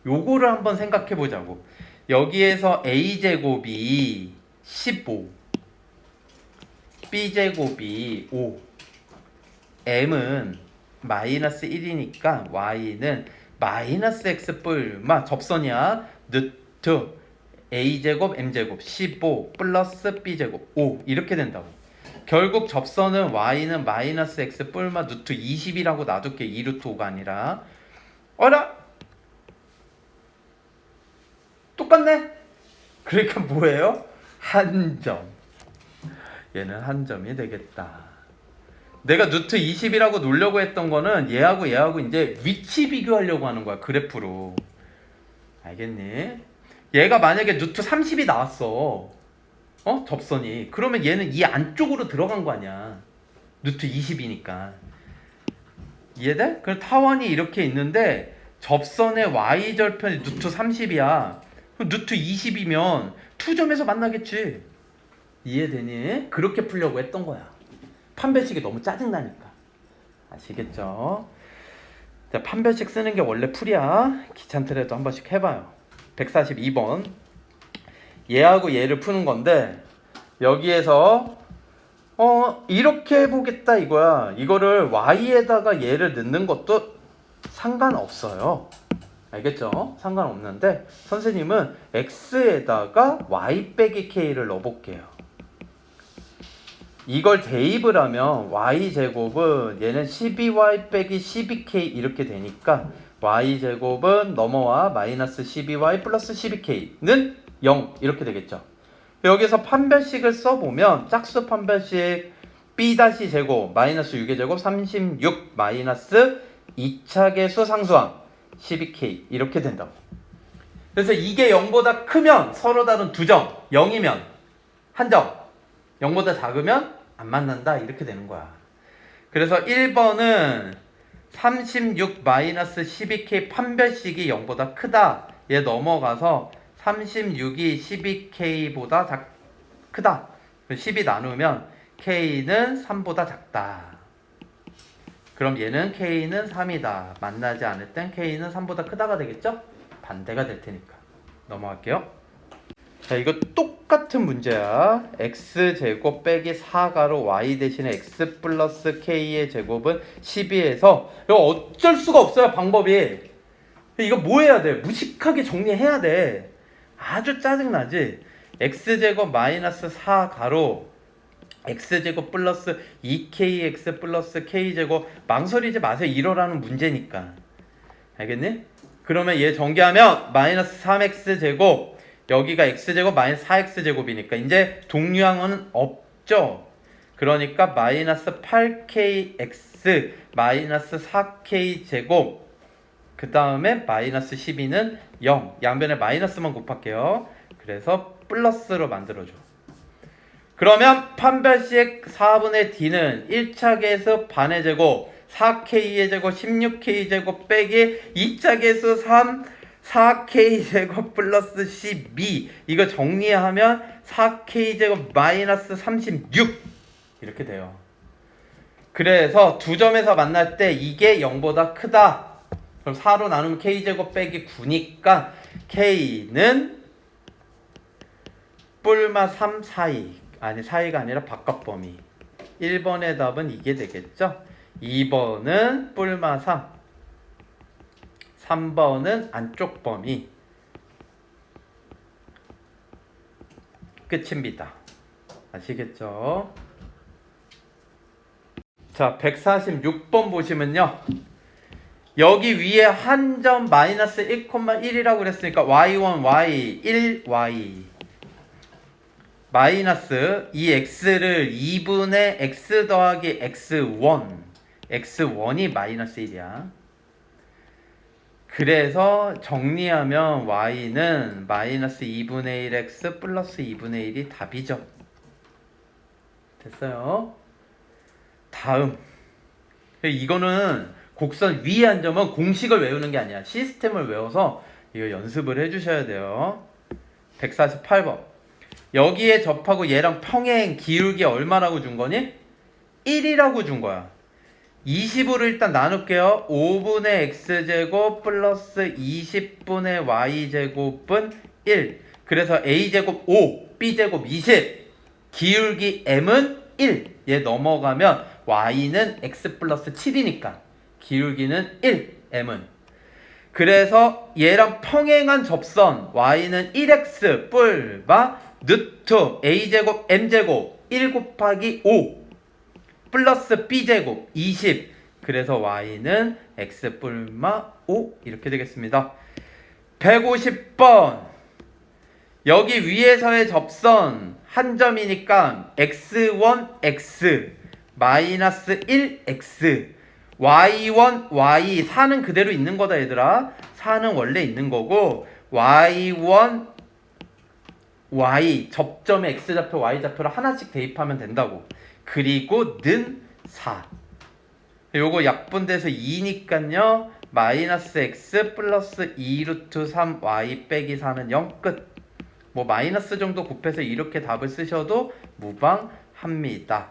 요거를 한번 생각해 보자고. 여기에서 a제곱이 15 b제곱이 5 m은 마이너스 1이니까 y는 마이너스 x 뿔마 접선이야. 누트 a제곱 m제곱 15 플러스 b제곱 5 이렇게 된다고. 결국 접선은 y는 마이너스 x 뿔마 누트 20이라고 놔둘게. 2루트 5가 아니라. 어라? 똑같네? 그러니까 뭐예요? 한 점. 얘는 한 점이 되겠다. 내가 누트 20이라고 놓으려고 했던 거는 얘하고 이제 위치 비교하려고 하는 거야. 그래프로. 알겠니? 얘가 만약에 누트 30이 나왔어. 접선이. 그러면 얘는 이 안쪽으로 들어간 거 아니야. 누트 20이니까. 이해돼? 그럼 타원이 이렇게 있는데 접선의 y절편이 누트 30이야. 누트 20이면 투점에서 만나겠지. 이해되니? 그렇게 풀려고 했던 거야. 판별식이 너무 짜증나니까. 아시겠죠? 자, 판별식 쓰는 게 원래 풀이야. 귀찮더라도 한 번씩 해봐요. 142번. 얘하고 얘를 푸는 건데 여기에서 이렇게 해보겠다 이거야. 이거를 y에다가 얘를 넣는 것도 상관없어요. 알겠죠? 상관없는데 선생님은 x에다가 y 빼기 k를 넣어볼게요. 이걸 대입을 하면 y제곱은 얘는 12y 빼기 12k 이렇게 되니까 y제곱은 넘어와 마이너스 12y 플러스 12k는 0 이렇게 되겠죠. 여기서 판별식을 써보면 짝수 판별식 b-제곱 마이너스 6의 제곱 36 마이너스 2차 계수 상수항 12k 이렇게 된다고. 그래서 이게 0보다 크면 서로 다른 두 점, 0이면 한 점, 0보다 작으면 안 만난다 이렇게 되는 거야. 그래서 1번은 36 마이너스 12k 판별식이 0보다 크다. 얘 넘어가서 36이 12k보다 크다. 10이 나누면 k는 3보다 작다. 그럼 얘는 k는 3이다. 만나지 않을 땐 k는 3보다 크다가 되겠죠? 반대가 될 테니까. 넘어갈게요. 자, 이거 똑같은 문제야. x제곱 빼기 4가로 y 대신에 x 플러스 k의 제곱은 12에서 이거 어쩔 수가 없어요. 방법이. 이거 뭐 해야 돼? 무식하게 정리해야 돼. 아주 짜증나지? x제곱 마이너스 4가로 x제곱 플러스 2kx 플러스 k제곱 망설이지 마세요. 이러라는 문제니까. 알겠니? 그러면 얘 전개하면 마이너스 3x제곱 여기가 x제곱 마이너스 4x제곱이니까 이제 동류항은 없죠. 그러니까 마이너스 8kx 마이너스 4k 제곱 그 다음에 마이너스 12는 0. 양변에 마이너스만 곱할게요. 그래서 플러스로 만들어줘. 그러면 판별식 4분의 d는 1차 계수 반의 제곱 4k의 제곱 16k 제곱 빼기 2차 계수 3 4k 제곱 플러스 12 이거 정리하면 4k 제곱 마이너스 36 이렇게 돼요. 그래서 두 점에서 만날 때 이게 0보다 크다. 그럼 4로 나누면 k제곱 빼기 9니까 k는 뿔마 3 사이 아니 사이가 아니라 바깥 범위 1번의 답은 이게 되겠죠. 2번은 뿔마 3 3번은 안쪽 범위 끝입니다. 아시겠죠? 자 146번 보시면요 여기 위에 한 점 마이너스 1,1이라고 그랬으니까 y1, y, 1y 마이너스 이 x를 2분의 x 더하기 x1 x1이 마이너스 1이야. 그래서 정리하면 y는 마이너스 2분의 1x 플러스 2분의 1이 답이죠. 됐어요? 다음 이거는 곡선 위에 한 점은 공식을 외우는 게 아니야. 시스템을 외워서 이거 연습을 해주셔야 돼요. 148번 여기에 접하고 얘랑 평행 기울기 얼마라고 준 거니? 1이라고 준 거야. 20으로 일단 나눌게요. 5분의 x제곱 플러스 20분의 y제곱은 1. 그래서 a제곱 5, b제곱 20. 기울기 m은 1. 얘 넘어가면 y는 x 플러스 7이니까 기울기는 1, m은. 그래서 얘랑 평행한 접선 y는 1x 뿔마 루트 a제곱 m제곱 1 곱하기 5 플러스 b제곱 20 그래서 y는 x 뿔마 5 이렇게 되겠습니다. 150번 여기 위에서의 접선 한 점이니까 x1x 마이너스 1x y1 y 4는 그대로 있는 거다 얘들아. 4는 원래 있는 거고 y1 y 접점에 x좌표 y좌표를 하나씩 대입하면 된다고. 그리고 는 4 요거 약분돼서 2니깐요 마이너스 x 플러스 2 루트 3 y 빼기 4는 0 끝. 뭐 마이너스 정도 곱해서 이렇게 답을 쓰셔도 무방합니다.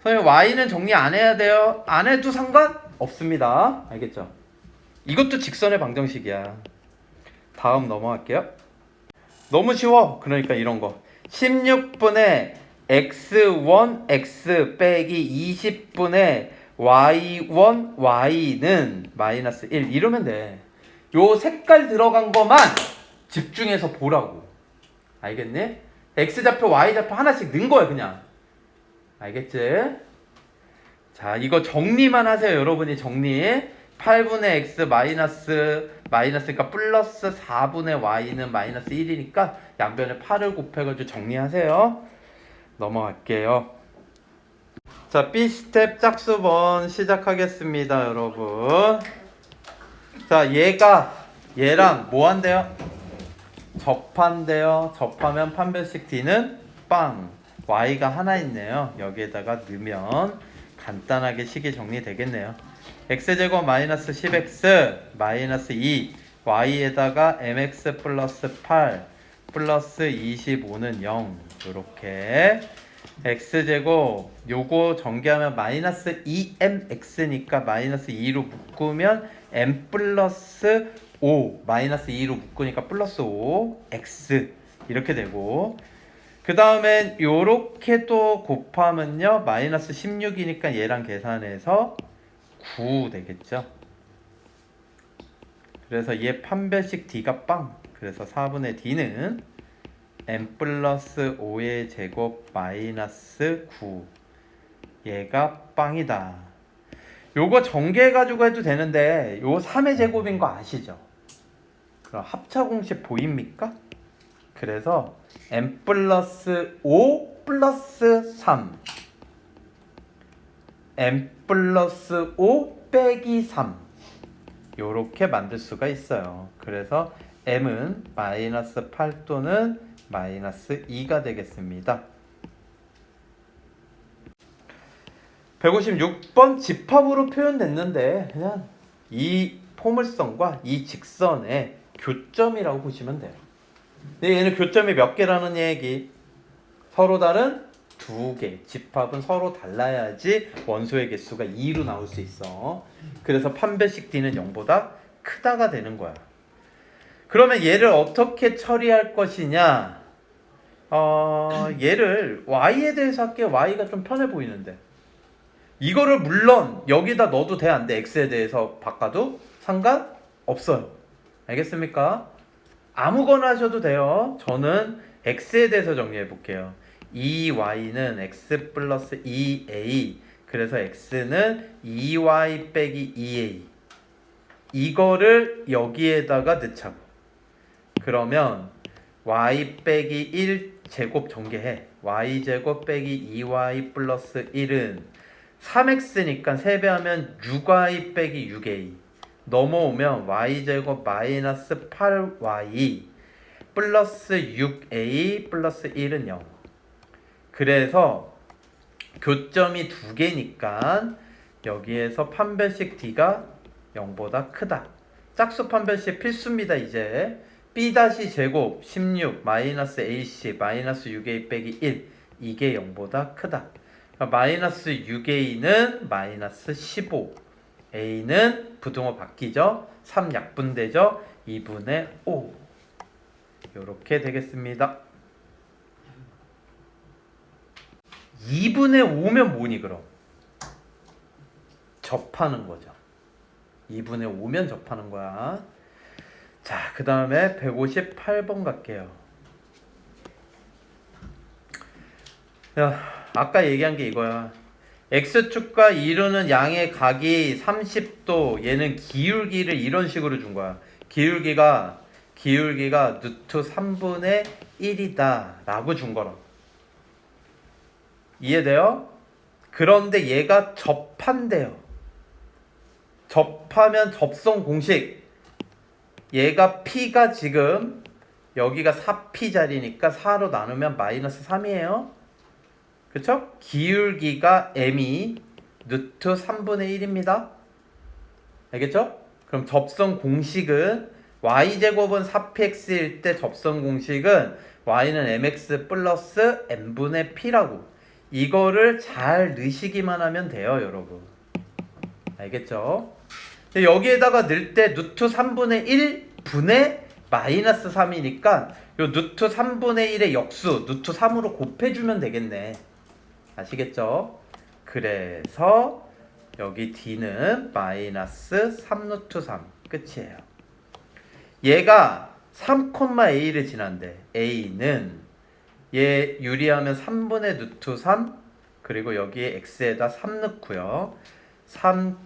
선생님 y는 정리 안 해야 돼요? 안 해도 상관없습니다. 알겠죠? 이것도 직선의 방정식이야. 다음 넘어갈게요. 너무 쉬워. 그러니까 이런 거 16분의 x1 x 빼기 20분의 y1 y는 마이너스 1 이러면 돼. 요 색깔 들어간 거만 집중해서 보라고. 알겠니? x좌표 y좌표 하나씩 넣은 거야 그냥. 알겠지? 자 이거 정리만 하세요. 여러분이 정리. 8분의 x 마이너스니까 플러스 4분의 y는 마이너스 1이니까 양변에 8을 곱해가지고 정리하세요. 넘어갈게요. 자 B스텝 짝수번 시작하겠습니다 여러분. 자 얘랑 뭐 한대요? 접한대요. 접하면 판별식 D는 빵 y가 하나 있네요. 여기에다가 넣으면 간단하게 식이 정리되겠네요. x제곱 마이너스 10x 마이너스 2 y에다가 mx 플러스 8 플러스 25는 0 이렇게 x제곱 요거 전개하면 마이너스 2mx니까 마이너스 2로 묶으면 m 플러스 5 마이너스 2로 묶으니까 플러스 5x 이렇게 되고 그 다음엔 요렇게 또 곱하면요 마이너스 16이니까 얘랑 계산해서 9 되겠죠. 그래서 얘 판별식 D가 빵. 그래서 4분의 D는 m 플러스 5의 제곱 마이너스 9 얘가 빵이다. 요거 전개해가지고 해도 되는데 요 3의 제곱인 거 아시죠? 그럼 합차 공식 보입니까? 그래서 m 플러스 5 플러스 3 m 플러스 5 빼기 3 요렇게 만들 수가 있어요. 그래서 m은 마이너스 8 또는 마이너스 2가 되겠습니다. 156번 집합으로 표현됐는데 그냥 이 포물선과 이 직선의 교점이라고 보시면 돼요. 근데 얘는 교점이 몇 개라는 얘기? 서로 다른 2개. 집합은 서로 달라야지 원소의 개수가 2로 나올 수 있어. 그래서 판별식 D는 0보다 크다가 되는 거야. 그러면 얘를 어떻게 처리할 것이냐? 얘를 y에 대해서 할게. y가 좀 편해 보이는데. 이거를 물론 여기다 넣어도 돼, 안 돼? x에 대해서 바꿔도 상관없어요. 알겠습니까? 아무거나 하셔도 돼요. 저는 x에 대해서 정리해 볼게요. 2y는 x 플러스 2a. 그래서 x는 2y 빼기 2a. 이거를 여기에다가 넣자고. 그러면 y 빼기 1 제곱 전개해. y제곱 빼기 2y 플러스 1은 3x니까 3배하면 6y 빼기 6a. 넘어오면 y제곱 마이너스 8y 플러스 6a 플러스 1은 0. 그래서 교점이 2개니까 여기에서 판별식 D가 0보다 크다. 짝수 판별식 필수입니다. 이제 b-제곱 16 마이너스 ac 마이너스 6a 빼기 1 이게 0보다 크다. 마이너스 6a는 마이너스 15, a는 부등호 바뀌죠. 3 약분되죠. 2분의 5 이렇게 되겠습니다. 2분의 5면 뭐니 그럼? 접하는 거죠. 2분의 5면 접하는 거야. 자, 그 다음에 158번 갈게요. 야, 아까 얘기한 게 이거야. X축과 이루는 양의 각이 30도. 얘는 기울기를 이런 식으로 준 거야. 기울기가 루트 3분의 1이다 라고 준 거라. 이해돼요? 그런데 얘가 접한대요. 접하면 접선 공식. 얘가 P가 지금 여기가 4P 자리니까 4로 나누면 마이너스 3이에요. 그쵸? 기울기가 M이 루트 3분의 1입니다. 알겠죠? 그럼 접선 공식은 y제곱은 4px일 때 접선 공식은 y는 mx 플러스 n분의 p라고. 이거를 잘 넣으시기만 하면 돼요, 여러분. 알겠죠? 여기에다가 넣을 때 루트 3분의 1분의 마이너스 3이니까 요 루트 3분의 1의 역수 루트 3으로 곱해주면 되겠네. 아시겠죠? 그래서 여기 D는 마이너스 3 루트 3 끝이에요. 얘가 3,a를 지난대. a는 얘 유리하면 3분의 루트 3 그리고 여기에 x에다 3 넣고요. 3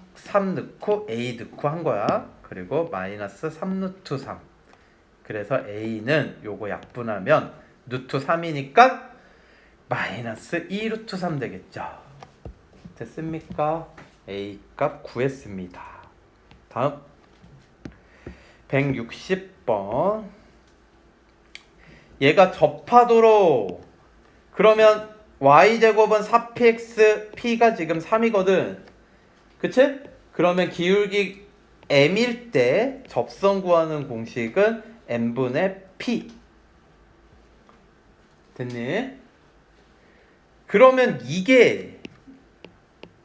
넣고 a 넣고 한 거야. 그리고 마이너스 3 루트 3. 그래서 a는 요거 약분하면 루트 3이니까 마이너스 2 루트 3 되겠죠. 됐습니까? a 값 구했습니다. 다음 160번. 얘가 접하도록. 그러면 y제곱은 4px p가 지금 3이거든. 그치? 그러면 기울기 m일 때 접선 구하는 공식은 n분의 p. 됐니? 그러면 이게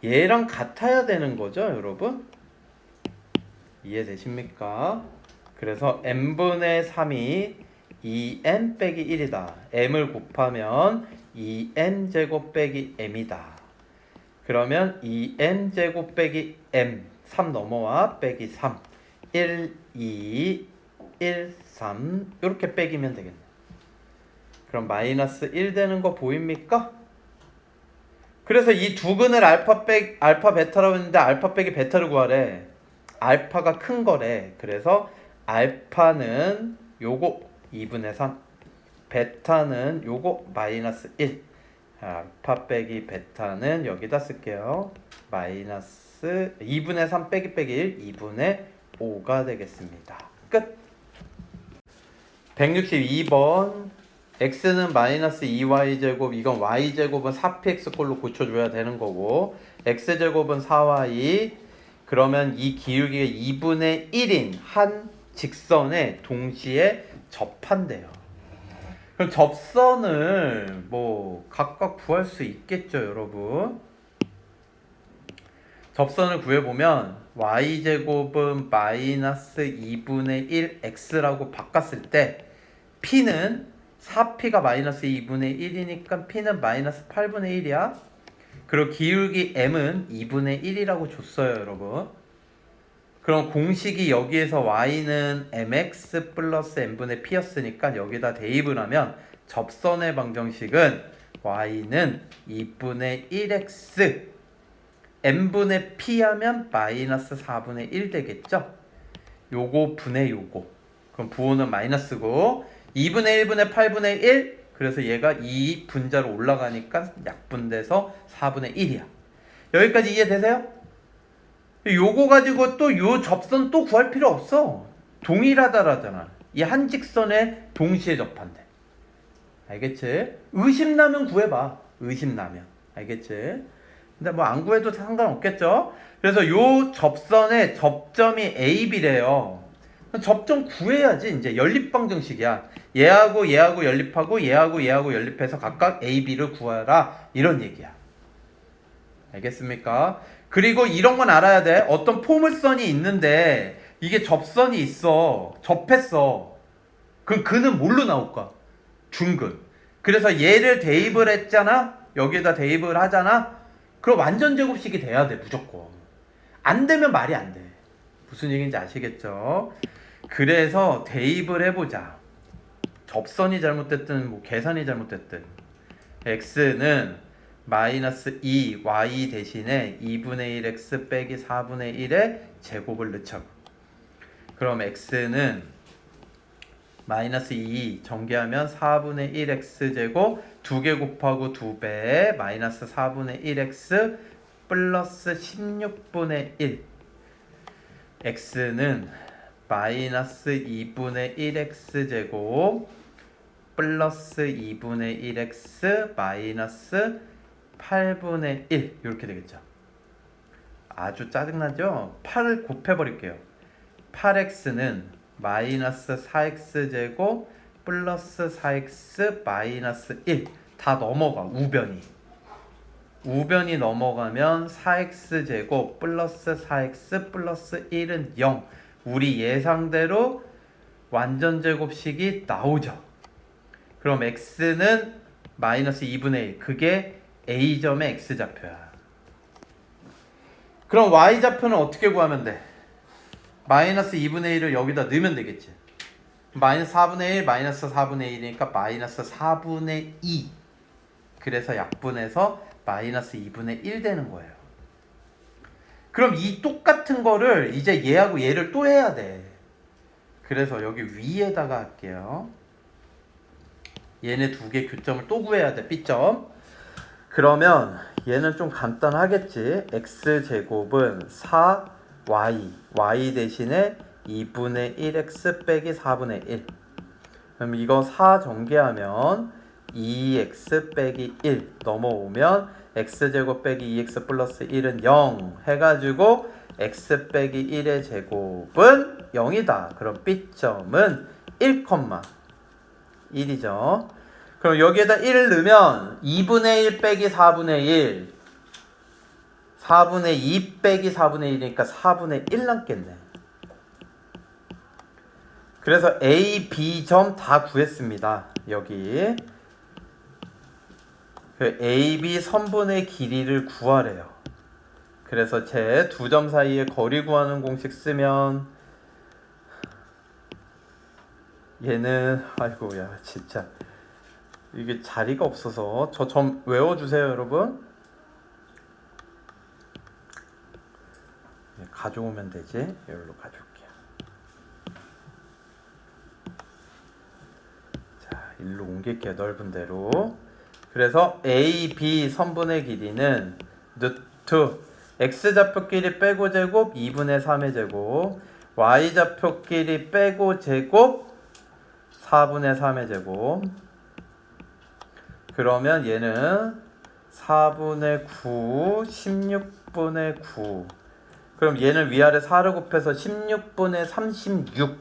얘랑 같아야 되는 거죠, 여러분? 이해되십니까? 그래서 n분의 3이 2n 빼기 1이다. m을 곱하면 2n 제곱 빼기 m이다. 그러면 2n 제곱 빼기 m 3 넘어와 빼기 3 1, 2, 1, 3 이렇게 빼기면 되겠네. 그럼 마이너스 1 되는 거 보입니까? 그래서 이 두 근을 알파 베타라고 했는데 알파 빼기 베타를 구하래. 알파가 큰 거래. 그래서 알파는 요거 2분의 3, 베타는 요거 마이너스 1. 알파 빼기 베타는 여기다 쓸게요. 마이너스 2분의 3 빼기 1 2분의 5가 되겠습니다. 끝. 162번 x는 마이너스 2y제곱, 이건 y제곱은 4px꼴로 고쳐줘야 되는 거고, x제곱은 4y, 그러면 이 기울기가 2분의 1인 한 직선에 동시에 접한대요. 그럼 접선을 뭐 각각 구할 수 있겠죠, 여러분? 접선을 구해보면 y제곱은 마이너스 2분의 1 x라고 바꿨을 때 p는 4p가 마이너스 2분의 1이니까 p는 마이너스 8분의 1이야. 그리고 기울기 m은 2분의 1이라고 줬어요, 여러분. 그럼 공식이 여기에서 y는 mx 플러스 n분의 p였으니까 여기다 대입을 하면 접선의 방정식은 y는 2분의 1x n분의 p 하면 마이너스 4분의 1 되겠죠? 요거 분의 요거. 그럼 부호는 마이너스고 2분의 1분의 8분의 1, 그래서 얘가 2 분자로 올라가니까 약분돼서 4분의 1이야. 여기까지 이해되세요? 요거 가지고 또 요 접선 또 구할 필요 없어. 동일하다라잖아. 이 한 직선에 동시에 접한대. 알겠지? 의심나면 구해봐. 의심나면. 알겠지? 근데 뭐 안 구해도 상관없겠죠? 그래서 요 접선의 접점이 A, B래요. 접점 구해야지. 이제 연립방정식이야. 얘하고 얘하고 연립하고 얘하고 얘하고 연립해서 각각 A, B를 구하라. 이런 얘기야. 알겠습니까? 그리고 이런 건 알아야 돼. 어떤 포물선이 있는데 이게 접선이 있어. 접했어. 그럼 그는 뭘로 나올까? 중근. 그래서 얘를 대입을 했잖아. 여기에다 대입을 하잖아. 그럼 완전 제곱식이 돼야 돼, 무조건. 안 되면 말이 안 돼. 무슨 얘기인지 아시겠죠? 그래서 대입을 해보자. 접선이 잘못됐든 뭐 계산이 잘못됐든 x는 마이너스 2y 대신에 2분의 1x 빼기 4분의 1의 제곱을 넣자고. 그럼 x는 마이너스 2 전개하면 4분의 1x 제곱 2개 곱하고 2배 마이너스 4분의 1x 플러스 16분의 1. x는 마이너스 2분의 1x 제곱 플러스 2분의 1x 마이너스 8분의 1 이렇게 되겠죠. 아주 짜증나죠? 8을 곱해버릴게요. 8x는 마이너스 4x 제곱 플러스 4x 마이너스 1 다 넘어가. 우변이 넘어가면 4x 제곱 플러스 4x 플러스 1은 0. 우리 예상대로 완전 제곱식이 나오죠. 그럼 x는 마이너스 2분의 1. 그게 A점의 x좌표야. 그럼 y좌표는 어떻게 구하면 돼? 마이너스 2분의 1을 여기다 넣으면 되겠지. 마이너스 4분의 1, 마이너스 4분의 1이니까 마이너스 4분의 2. 그래서 약분해서 마이너스 2분의 1 되는 거예요. 그럼 이 똑같은 거를 이제 얘하고 얘를 또 해야 돼. 그래서 여기 위에다가 할게요. 얘네 두 개 교점을 또 구해야 돼. B점. 그러면 얘는 좀 간단하겠지. x제곱은 4y, y 대신에 2분의 1x 빼기 4분의 1. 그럼 이거 4 전개하면 2x 빼기 1 넘어오면 x제곱 빼기 2x 플러스 1은 0 해가지고 x 빼기 1의 제곱은 0이다. 그럼 B점은 1,1이죠. 그럼 여기에다 1을 넣으면 2분의 1 빼기 4분의 1 4분의 2 빼기 4분의 1이니까 4분의 1 남겠네. 그래서 A, B점 다 구했습니다. 여기 그 A, B 선분의 길이를 구하래요. 그래서 제 두 점 사이에 거리 구하는 공식 쓰면 얘는 아이고야 진짜 이게 자리가 없어서 저 점 외워주세요 여러분. 가져오면 되지. 여기로 가져올게요. 자, 일로 옮길게요. 넓은 데로. 그래서 A, B 선분의 길이는 루트 x좌표끼리 빼고 제곱 2분의 3의 제곱, y좌표끼리 빼고 제곱 4분의 3의 제곱. 그러면 얘는 4분의 9, 16분의 9. 그럼 얘는 위아래 4를 곱해서 16분의 36.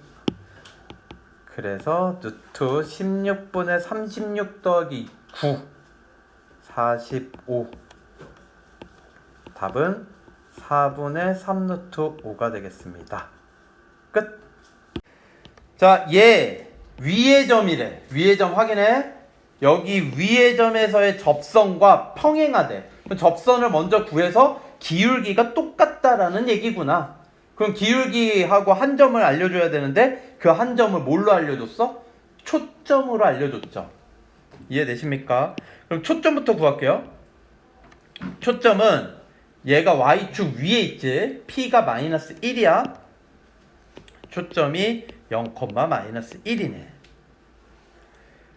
그래서 루트 16분의 36 더하기 9, 45. 답은 4분의 3 루트 5가 되겠습니다. 끝. 자, 얘 위의 점이래. 위의 점 확인해. 여기 위의 점에서의 접선과 평행하대. 그럼 접선을 먼저 구해서 기울기가 똑같다라는 얘기구나. 그럼 기울기하고 한 점을 알려줘야 되는데 그 한 점을 뭘로 알려줬어? 초점으로 알려줬죠. 이해되십니까? 그럼 초점부터 구할게요. 초점은 얘가 y축 위에 있지. p가 마이너스 1이야. 초점이 0, 마이너스 1이네.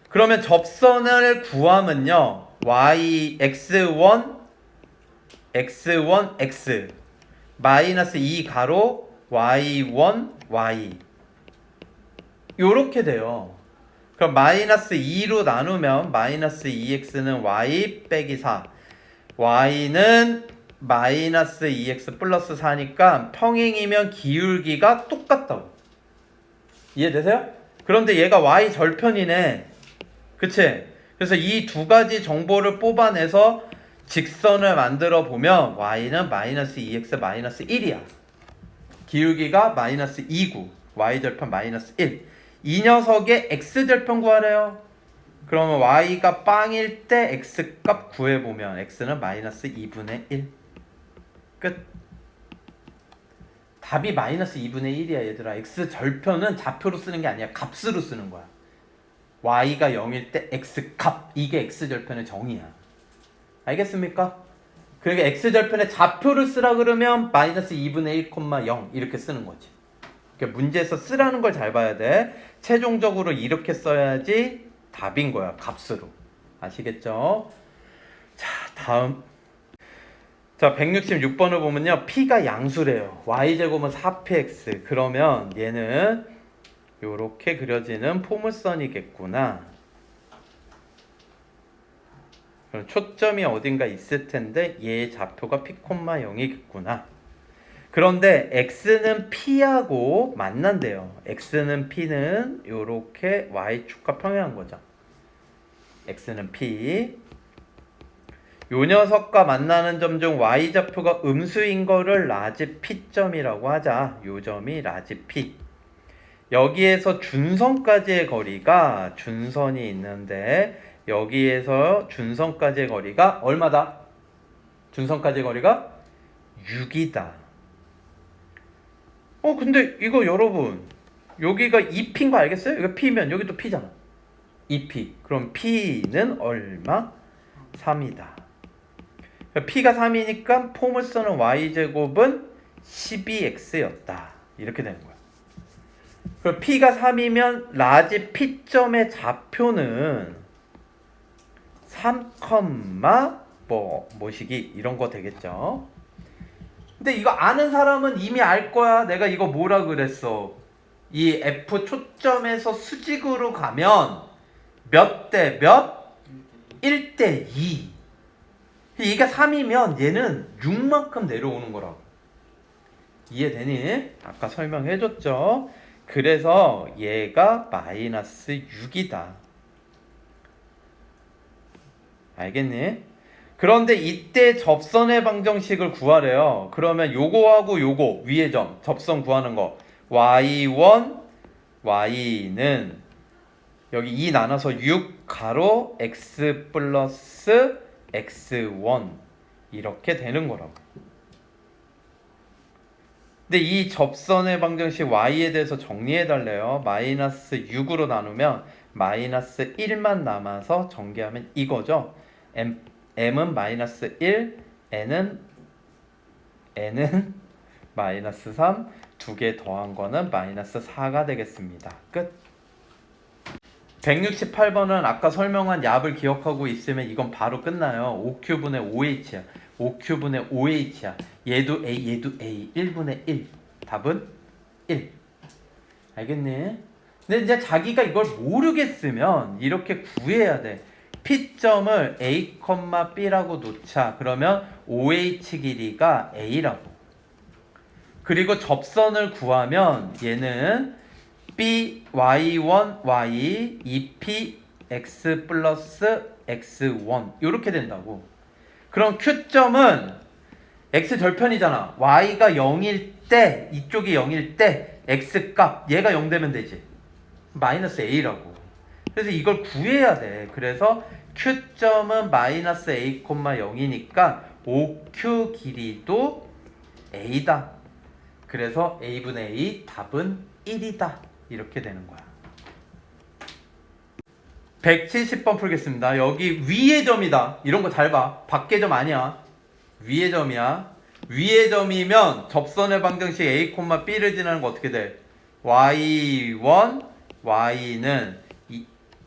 그러면 접선을 구하면요, x1 x 마이너스 2 가로 y1 y 요렇게 돼요. 그럼 마이너스 2로 나누면 마이너스 2x는 y 빼기 4, y는 마이너스 2x 플러스 4니까 평행이면 기울기가 똑같다고. 이해되세요? 그런데 얘가 y 절편이네. 그치? 그래서 이 두 가지 정보를 뽑아내서 직선을 만들어 보면 y는 마이너스 2x 마이너스 1이야. 기울기가 마이너스 2구, y절편 마이너스 1. 이 녀석의 x절편 구하래요. 그러면 y가 빵일 때 x값 구해보면 x는 마이너스 2분의 1. 끝. 답이 마이너스 2분의 1이야 얘들아. x절편은 좌표로 쓰는 게 아니야. 값으로 쓰는 거야. y가 0일 때 x값. 이게 x절편의 정의야. 알겠습니까? 그러니까 x절편의 좌표를 쓰라 그러면 마이너스 2분의 1,0 이렇게 쓰는 거지. 그러니까 문제에서 쓰라는 걸 잘 봐야 돼. 최종적으로 이렇게 써야지 답인 거야. 값으로. 아시겠죠? 자, 다음. 자, 166번을 보면요. p가 양수래요. y제곱은 4px. 그러면 얘는 요렇게 그려지는 포물선이겠구나. 그럼 초점이 어딘가 있을 텐데 얘 좌표가 p, 0이겠구나. 그런데 x는 p하고 만난대요. x는 p는 요렇게 y축과 평행한 거죠. x는 p. 요 녀석과 만나는 점 중 y좌표가 음수인 거를 라지 p점이라고 하자. 요 점이 라지 p. 여기에서 준선까지의 거리가 준선이 있는데 여기에서 준선까지의 거리가 얼마다? 준선까지의 거리가 6이다. 근데 이거 여러분 여기가 2p인 거 알겠어요? 이거 p면 여기도 p잖아. 2p. 그럼 p는 얼마? 3이다. p가 3이니까 포물선은 y제곱은 12x였다. 이렇게 되는 거야. 그럼 p가 3이면 라지 p점의 좌표는 3, 뭐시기 이런 거 되겠죠. 근데 이거 아는 사람은 이미 알 거야. 내가 이거 뭐라 그랬어. 이 F 초점에서 수직으로 가면 몇 대 몇? 1대 2. 이게 3이면 얘는 6만큼 내려오는 거라고. 이해되니? 아까 설명해줬죠. 그래서 얘가 마이너스 6이다. 알겠니? 그런데 이때 접선의 방정식을 구하래요. 그러면 요거하고 요거 위의 점 접선 구하는 거 y1 y는 여기 2 나눠서 6 가로 x 플러스 x1 이렇게 되는 거라고. 근데 이 접선의 방정식 y에 대해서 정리해 달래요. 마이너스 6으로 나누면 마이너스 1만 남아서 전개하면 이거죠. m은 마이너스 1, n은 마이너스 3, 두 개 더한 거는 마이너스 4가 되겠습니다. 끝. 168번은 아까 설명한 얍을 기억하고 있으면 이건 바로 끝나요. 5Q분의 5H야. 5Q분의 5H야. 얘도 A, 얘도 A. 1분의 1. 답은 1. 알겠니? 근데 이제 자기가 이걸 모르겠으면 이렇게 구해야 돼. P점을 A, B라고 놓자. 그러면 OH 길이가 A라고. 그리고 접선을 구하면 얘는 B, Y1, Y, 2P, X 플러스 X1 이렇게 된다고. 그럼 Q점은 X 절편이잖아. Y가 0일 때, 이쪽이 0일 때 X값, 얘가 0 되면 되지. 마이너스 A라고. 그래서 이걸 구해야 돼. 그래서 Q점은 마이너스 A, 0이니까 OQ 길이도 A다. 그래서 A분의 A 답은 1이다. 이렇게 되는 거야. 170번 풀겠습니다. 여기 위의 점이다. 이런 거 잘 봐. 밖의 점 아니야. 위의 점이야. 위의 점이면 접선의 방정식 A, B를 지나는 거 어떻게 돼? Y1, Y는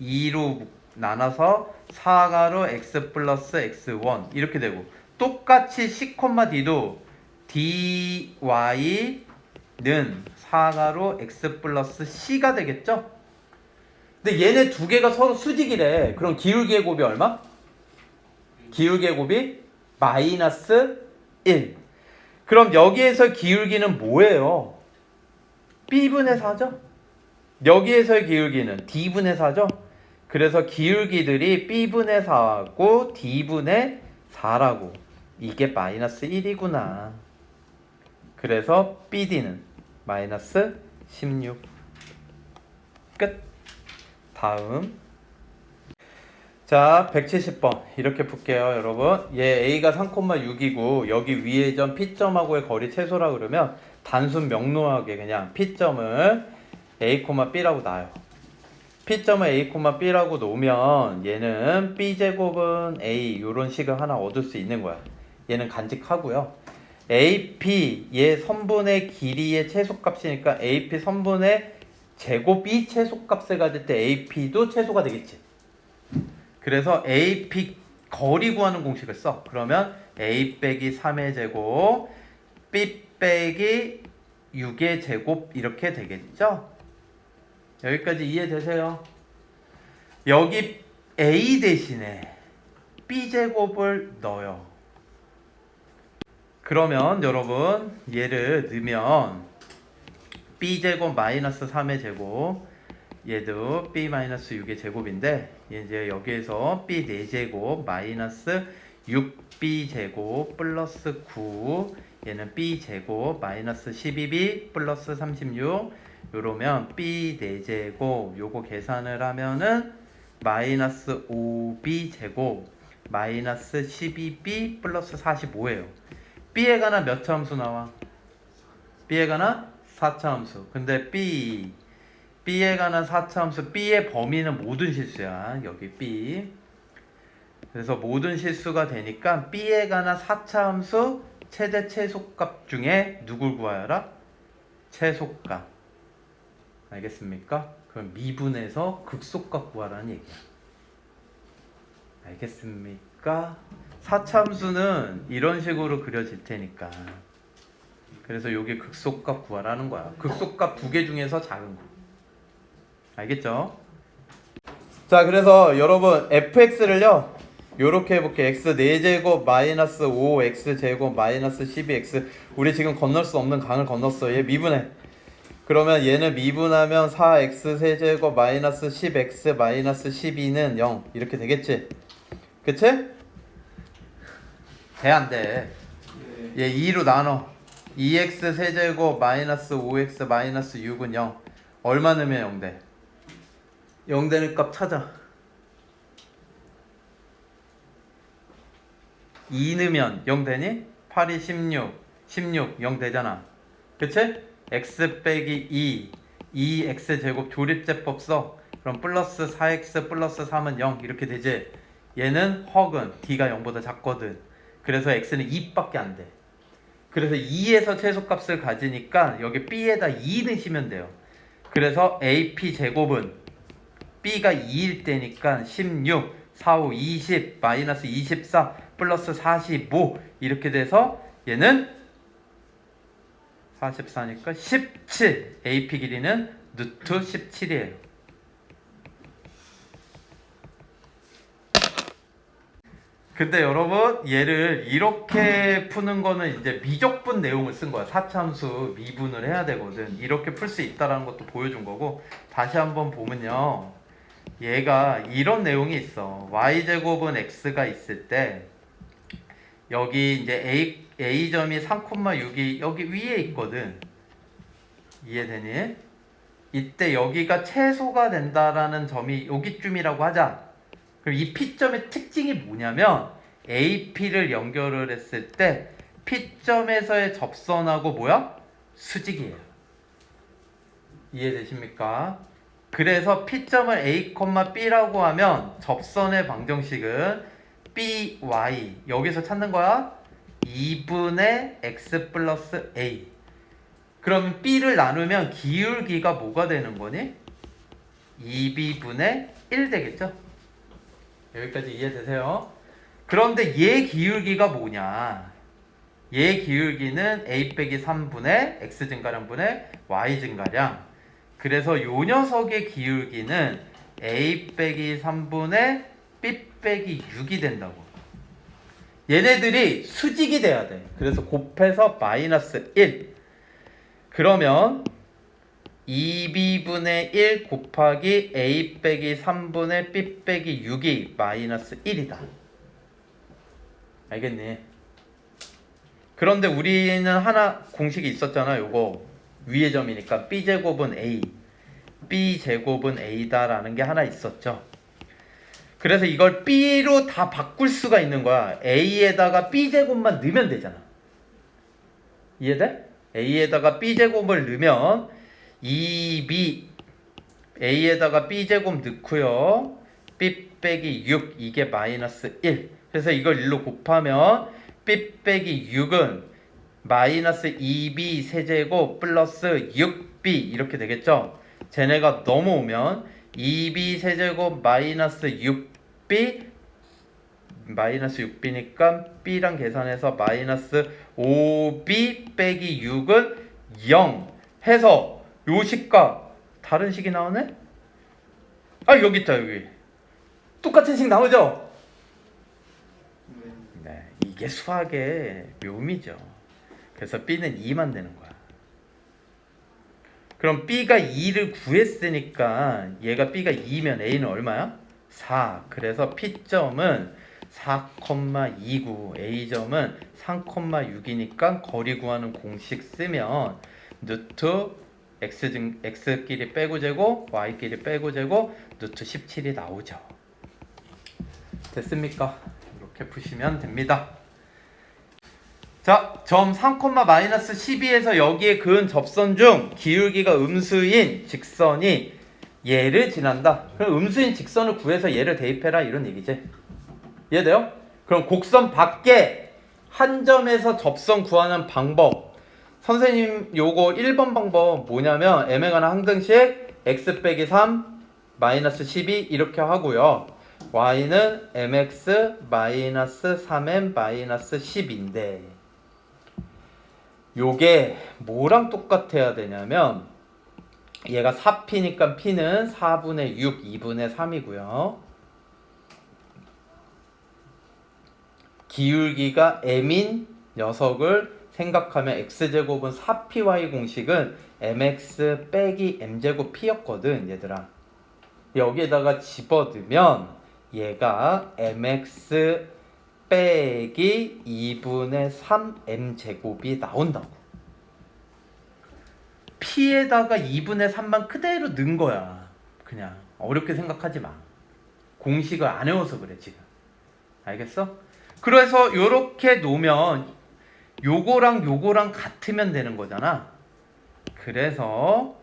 2로 나눠서 4가로 X 플러스 X1 이렇게 되고 똑같이 C, D도 DY는 4가로 X 플러스 C가 되겠죠? 근데 얘네 두 개가 서로 수직이래. 그럼 기울기의 곱이 얼마? 기울기의 곱이 마이너스 1. 그럼 여기에서 기울기는 뭐예요? B분의 4죠? 여기에서의 기울기는 D분의 4죠? 그래서 기울기들이 B분의 4하고 D분의 4라고. 이게 마이너스 1이구나. 그래서 BD는 마이너스 16. 끝. 다음. 자, 170번 이렇게 풀게요, 여러분. 얘 A가 3,6이고 여기 위의 점 P점하고의 거리 최소라 그러면 단순 명료하게 그냥 P점을 A, B라고 놔요. P점을 A, B라고 놓으면 얘는 B제곱은 A 이런 식을 하나 얻을 수 있는 거야. 얘는 간직하고요. AP 얘 선분의 길이의 최소값이니까 AP 선분의 제곱이 최소값을 가질 때 AP도 최소가 되겠지. 그래서 AP 거리 구하는 공식을 써. 그러면 A 빼기 3의 제곱 B 빼기 6의 제곱 이렇게 되겠죠. 여기까지 이해되세요? 여기 A 대신에 B제곱을 넣어요. 그러면 여러분 얘를 넣으면 B제곱 마이너스 3의 제곱 얘도 B 마이너스 6의 제곱인데 이제 여기에서 B 4제곱 마이너스 6B제곱 플러스 9 얘는 B제곱 마이너스 12B 플러스 36 요러면 B 4제곱 요거 계산을 하면은 마이너스 5B제곱 마이너스 12B 플러스 45예요. B에 관한 몇 차 함수 나와? B에 관한 4차 함수. 근데 B에 관한 4차 함수 B의 범위는 모든 실수야. 여기 B. 그래서 모든 실수가 되니까 B에 관한 4차 함수 최대 최소값 중에 누굴 구하여라? 최소값. 알겠습니까? 그럼 미분해서 극소값 구하라는 얘기야. 알겠습니까? 4차 함수는 이런 식으로 그려질 테니까. 그래서 요게 극소값 구하라는 거야. 극소값 두 개 중에서 작은 거. 알겠죠? 자, 그래서 여러분 fx를요 요렇게 해볼게. x 4제곱 마이너스 5x 제곱 마이너스 12x 우리 지금 건널 수 없는 강을 건넜어. 얘 미분해. 그러면 얘는 미분하면 4x 세제곱 마이너스 10x 마이너스 12는 0 이렇게 되겠지? 그치? 돼 안 돼? 얘 2로 나눠. 2x 세제곱 마이너스 5x 마이너스 6은 0. 얼마 넣으면 0 돼? 0 되는 값 찾아. 2 넣으면 0 되니? 8이 16 0 되잖아. 그치? x 빼기 2x 제곱 조립제법 써. 그럼 플러스 4x 플러스 3은 0 이렇게 되지. 얘는 헉은 d가 0보다 작거든. 그래서 x는 2밖에 안 돼. 그래서 2에서 최소값을 가지니까 여기 b에다 2 넣으시면 돼요. 그래서 ap 제곱은 b가 2일 때니까 16, 4, 5, 20, 마이너스 24, 플러스 45 이렇게 돼서 얘는 44니까 17. AP 길이는 루트 17이에요. 근데 여러분 얘를 이렇게 푸는 거는 이제 미적분 내용을 쓴 거야. 사참수 미분을 해야 되거든. 이렇게 풀 수 있다라는 것도 보여준 거고, 다시 한번 보면요, 얘가 이런 내용이 있어. y제곱은 x가 있을 때 여기 이제 a점이 3,6이 여기 위에 있거든. 이해되니? 이때 여기가 최소가 된다라는 점이 여기쯤이라고 하자. 그럼 이 P점의 특징이 뭐냐면 AP를 연결을 했을 때 P점에서의 접선하고 뭐야? 수직이에요. 이해되십니까? 그래서 P점을 A, B라고 하면 접선의 방정식은 BY 여기서 찾는 거야? 2분의 X 플러스 A. 그럼 B를 나누면 기울기가 뭐가 되는 거니? 2B분의 1 되겠죠? 여기까지 이해되세요? 그런데 얘 기울기가 뭐냐? 얘 기울기는 A 빼기 3분의 X 증가량분의 Y 증가량. 그래서 요 녀석의 기울기는 A 빼기 3분의 B 빼기 6이 된다고. 얘네들이 수직이 돼야 돼. 그래서 곱해서 마이너스 1. 그러면 2b분의 1 곱하기 a 빼기 3분의 b 빼기 6이 마이너스 1이다. 알겠니? 그런데 우리는 하나 공식이 있었잖아. 요거 위의 점이니까 b제곱은 a, b제곱은 a다라는 게 하나 있었죠. 그래서 이걸 b로 다 바꿀 수가 있는 거야. a에다가 b제곱만 넣으면 되잖아. 이해돼? a에다가 b제곱을 넣으면 2b a에다가 b제곱 넣고요. b 빼기 6 이게 마이너스 1. 그래서 이걸 1로 곱하면 b 빼기 6은 마이너스 2b 세제곱 플러스 6b 이렇게 되겠죠. 쟤네가 넘어오면 2b 세제곱 마이너스 6b 마이너스 6b니까 b랑 계산해서 마이너스 5b 빼기 6은 0 해서 요 식과 다른 식이 나오네? 아 여기 있다. 여기 똑같은 식 나오죠? 네, 이게 수학의 묘미죠. 그래서 b는 2만 되는 거야. 그럼 b가 2를 구했으니까 얘가 b가 2면 a는 얼마야? 4. 그래서 p점은 4,29, a점은 3,6이니까 거리 구하는 공식 쓰면 루트 x끼리 빼고 제곱, y끼리 빼고 제곱, 루트 17이 나오죠. 됐습니까? 이렇게 푸시면 됩니다. 자, 점 3,-12에서 여기에 그은 접선 중 기울기가 음수인 직선이 얘를 지난다. 그럼 음수인 직선을 구해서 얘를 대입해라 이런 얘기지. 이해돼요? 그럼 곡선 밖에 한 점에서 접선 구하는 방법. 선생님 요거 1번 방법 뭐냐면 m에 관한 항등식 x 빼기 3 마이너스 12 이렇게 하고요. y는 mx 마이너스 3m 마이너스 10인데 요게 뭐랑 똑같아야 되냐면 얘가 4p니까 p는 4분의 6 2분의 3이고요. 기울기가 m인 녀석을 생각하면 x제곱은 4py 공식은 mx 빼기 m제곱 p였거든 얘들아. 여기에다가 집어넣으면 얘가 mx 빼기 2분의 3m제곱이 나온다고. p에다가 2분의 3만 그대로 넣은 거야. 그냥 어렵게 생각하지 마. 공식을 안 외워서 그래 지금. 알겠어? 그래서 요렇게 놓으면 요거랑 같으면 되는 거잖아. 그래서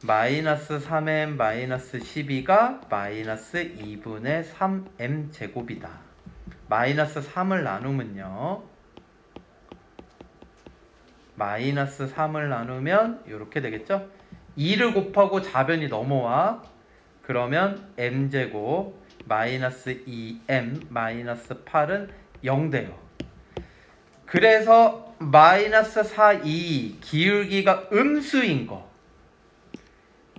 마이너스 3m 마이너스 12가 마이너스 2분의 3m 제곱이다. 마이너스 3을 나누면요. 마이너스 3을 나누면 이렇게 되겠죠? 2를 곱하고 좌변이 넘어와. 그러면 m제곱 마이너스 2m 마이너스 8은 0 돼요. 그래서 마이너스 4, 2 기울기가 음수인 거.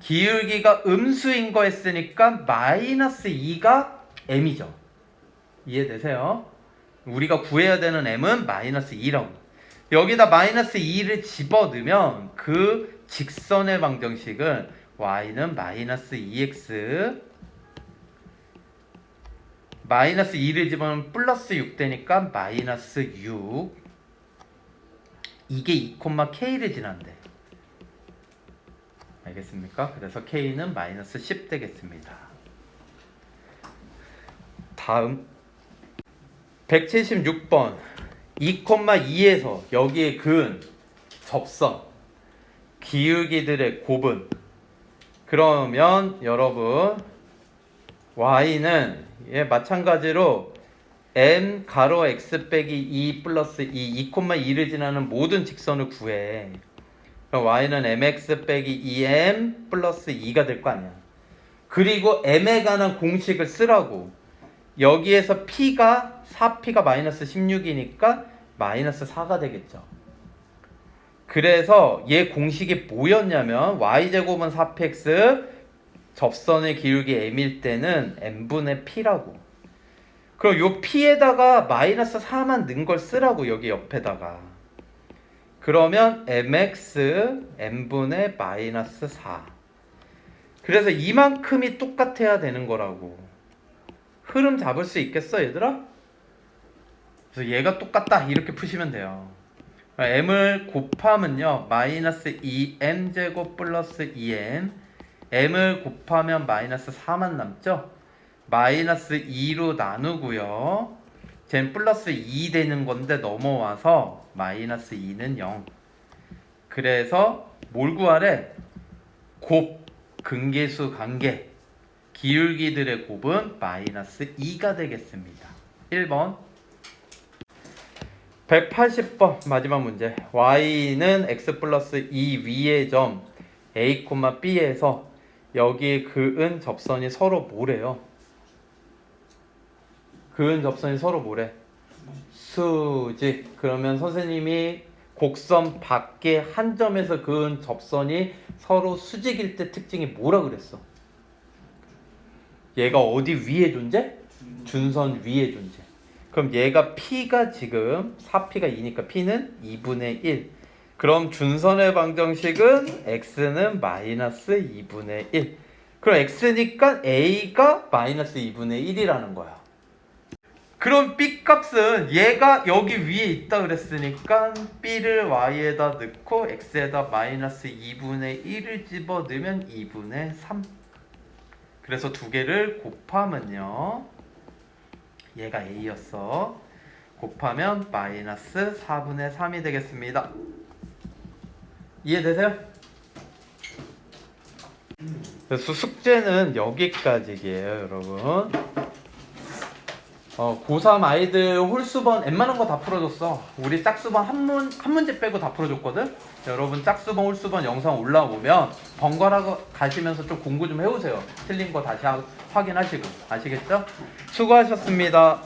기울기가 음수인 거 했으니까 마이너스 2가 m이죠. 이해되세요? 우리가 구해야 되는 m은 마이너스 2라고. 여기다 마이너스 2를 집어넣으면 그 직선의 방정식은 y는 마이너스 2x 마이너스 2를 집어넣으면 플러스 6 되니까 마이너스 6. 이게 2,k를 지난대. 알겠습니까? 그래서 k는 마이너스 10 되겠습니다. 다음 176번 2,2에서 여기에 그은 접선 기울기들의 곱은, 그러면 여러분 y는 마찬가지로 m 가로 x 빼기 2 플러스 2,2를 지나는 모든 직선을 구해. 그럼 y는 mx 빼기 2m 플러스 2가 될 거 아니야. 그리고 m에 관한 공식을 쓰라고. 여기에서 p가 4p가 마이너스 16이니까 마이너스 4가 되겠죠. 그래서 얘 공식이 뭐였냐면 y제곱은 4px 접선의 기울기 m일 때는 m분의 p라고. 그럼 요 p에다가 마이너스 4만 넣은 걸 쓰라고, 여기 옆에다가. 그러면 mx m분의 마이너스 4. 그래서 이만큼이 똑같아야 되는 거라고. 흐름 잡을 수 있겠어 얘들아? 그래서 얘가 똑같다 이렇게 푸시면 돼요. m을 곱하면요 마이너스 2m제곱 플러스 2m, m을 곱하면 마이너스 4만 남죠. 마이너스 2로 나누고요, 쟤는 플러스 2 되는 건데 넘어와서 마이너스 2는 0. 그래서 뭘 구하래? 곱, 근계수 관계, 기울기들의 곱은 마이너스 2가 되겠습니다. 1번 180번 마지막 문제. y는 x 플러스 2 위의 점 a, b에서 여기에 그은 접선이 서로 뭐래요? 그은 접선이 서로 뭐래? 수직. 그러면 선생님이 곡선 밖에 한 점에서 그은 접선이 서로 수직일 때 특징이 뭐라 그랬어? 얘가 어디 위에 존재? 준선 위에 존재. 그럼 얘가 p가 지금 4p가 2니까 p는 2분의 1. 그럼 준선의 방정식은 x는 마이너스 2분의 1. 그럼 x니까 a가 마이너스 2분의 1이라는 거야. 그럼 b 값은 얘가 여기 위에 있다 그랬으니까 b를 y에다 넣고 x에다 마이너스 2분의 1을 집어 넣으면 2분의 3. 그래서 두 개를 곱하면요, 얘가 a였어. 곱하면 마이너스 4분의 3이 되겠습니다. 이해되세요? 그래서 숙제는 여기까지예요 여러분. 고3 아이들 홀수번 웬만한 거 다 풀어줬어. 우리 짝수번 한 문제 빼고 다 풀어줬거든. 여러분 짝수번 홀수번 영상 올라오면 번갈아 가시면서 좀 공부 좀 해오세요. 틀린 거 다시 확인하시고. 아시겠죠? 수고하셨습니다.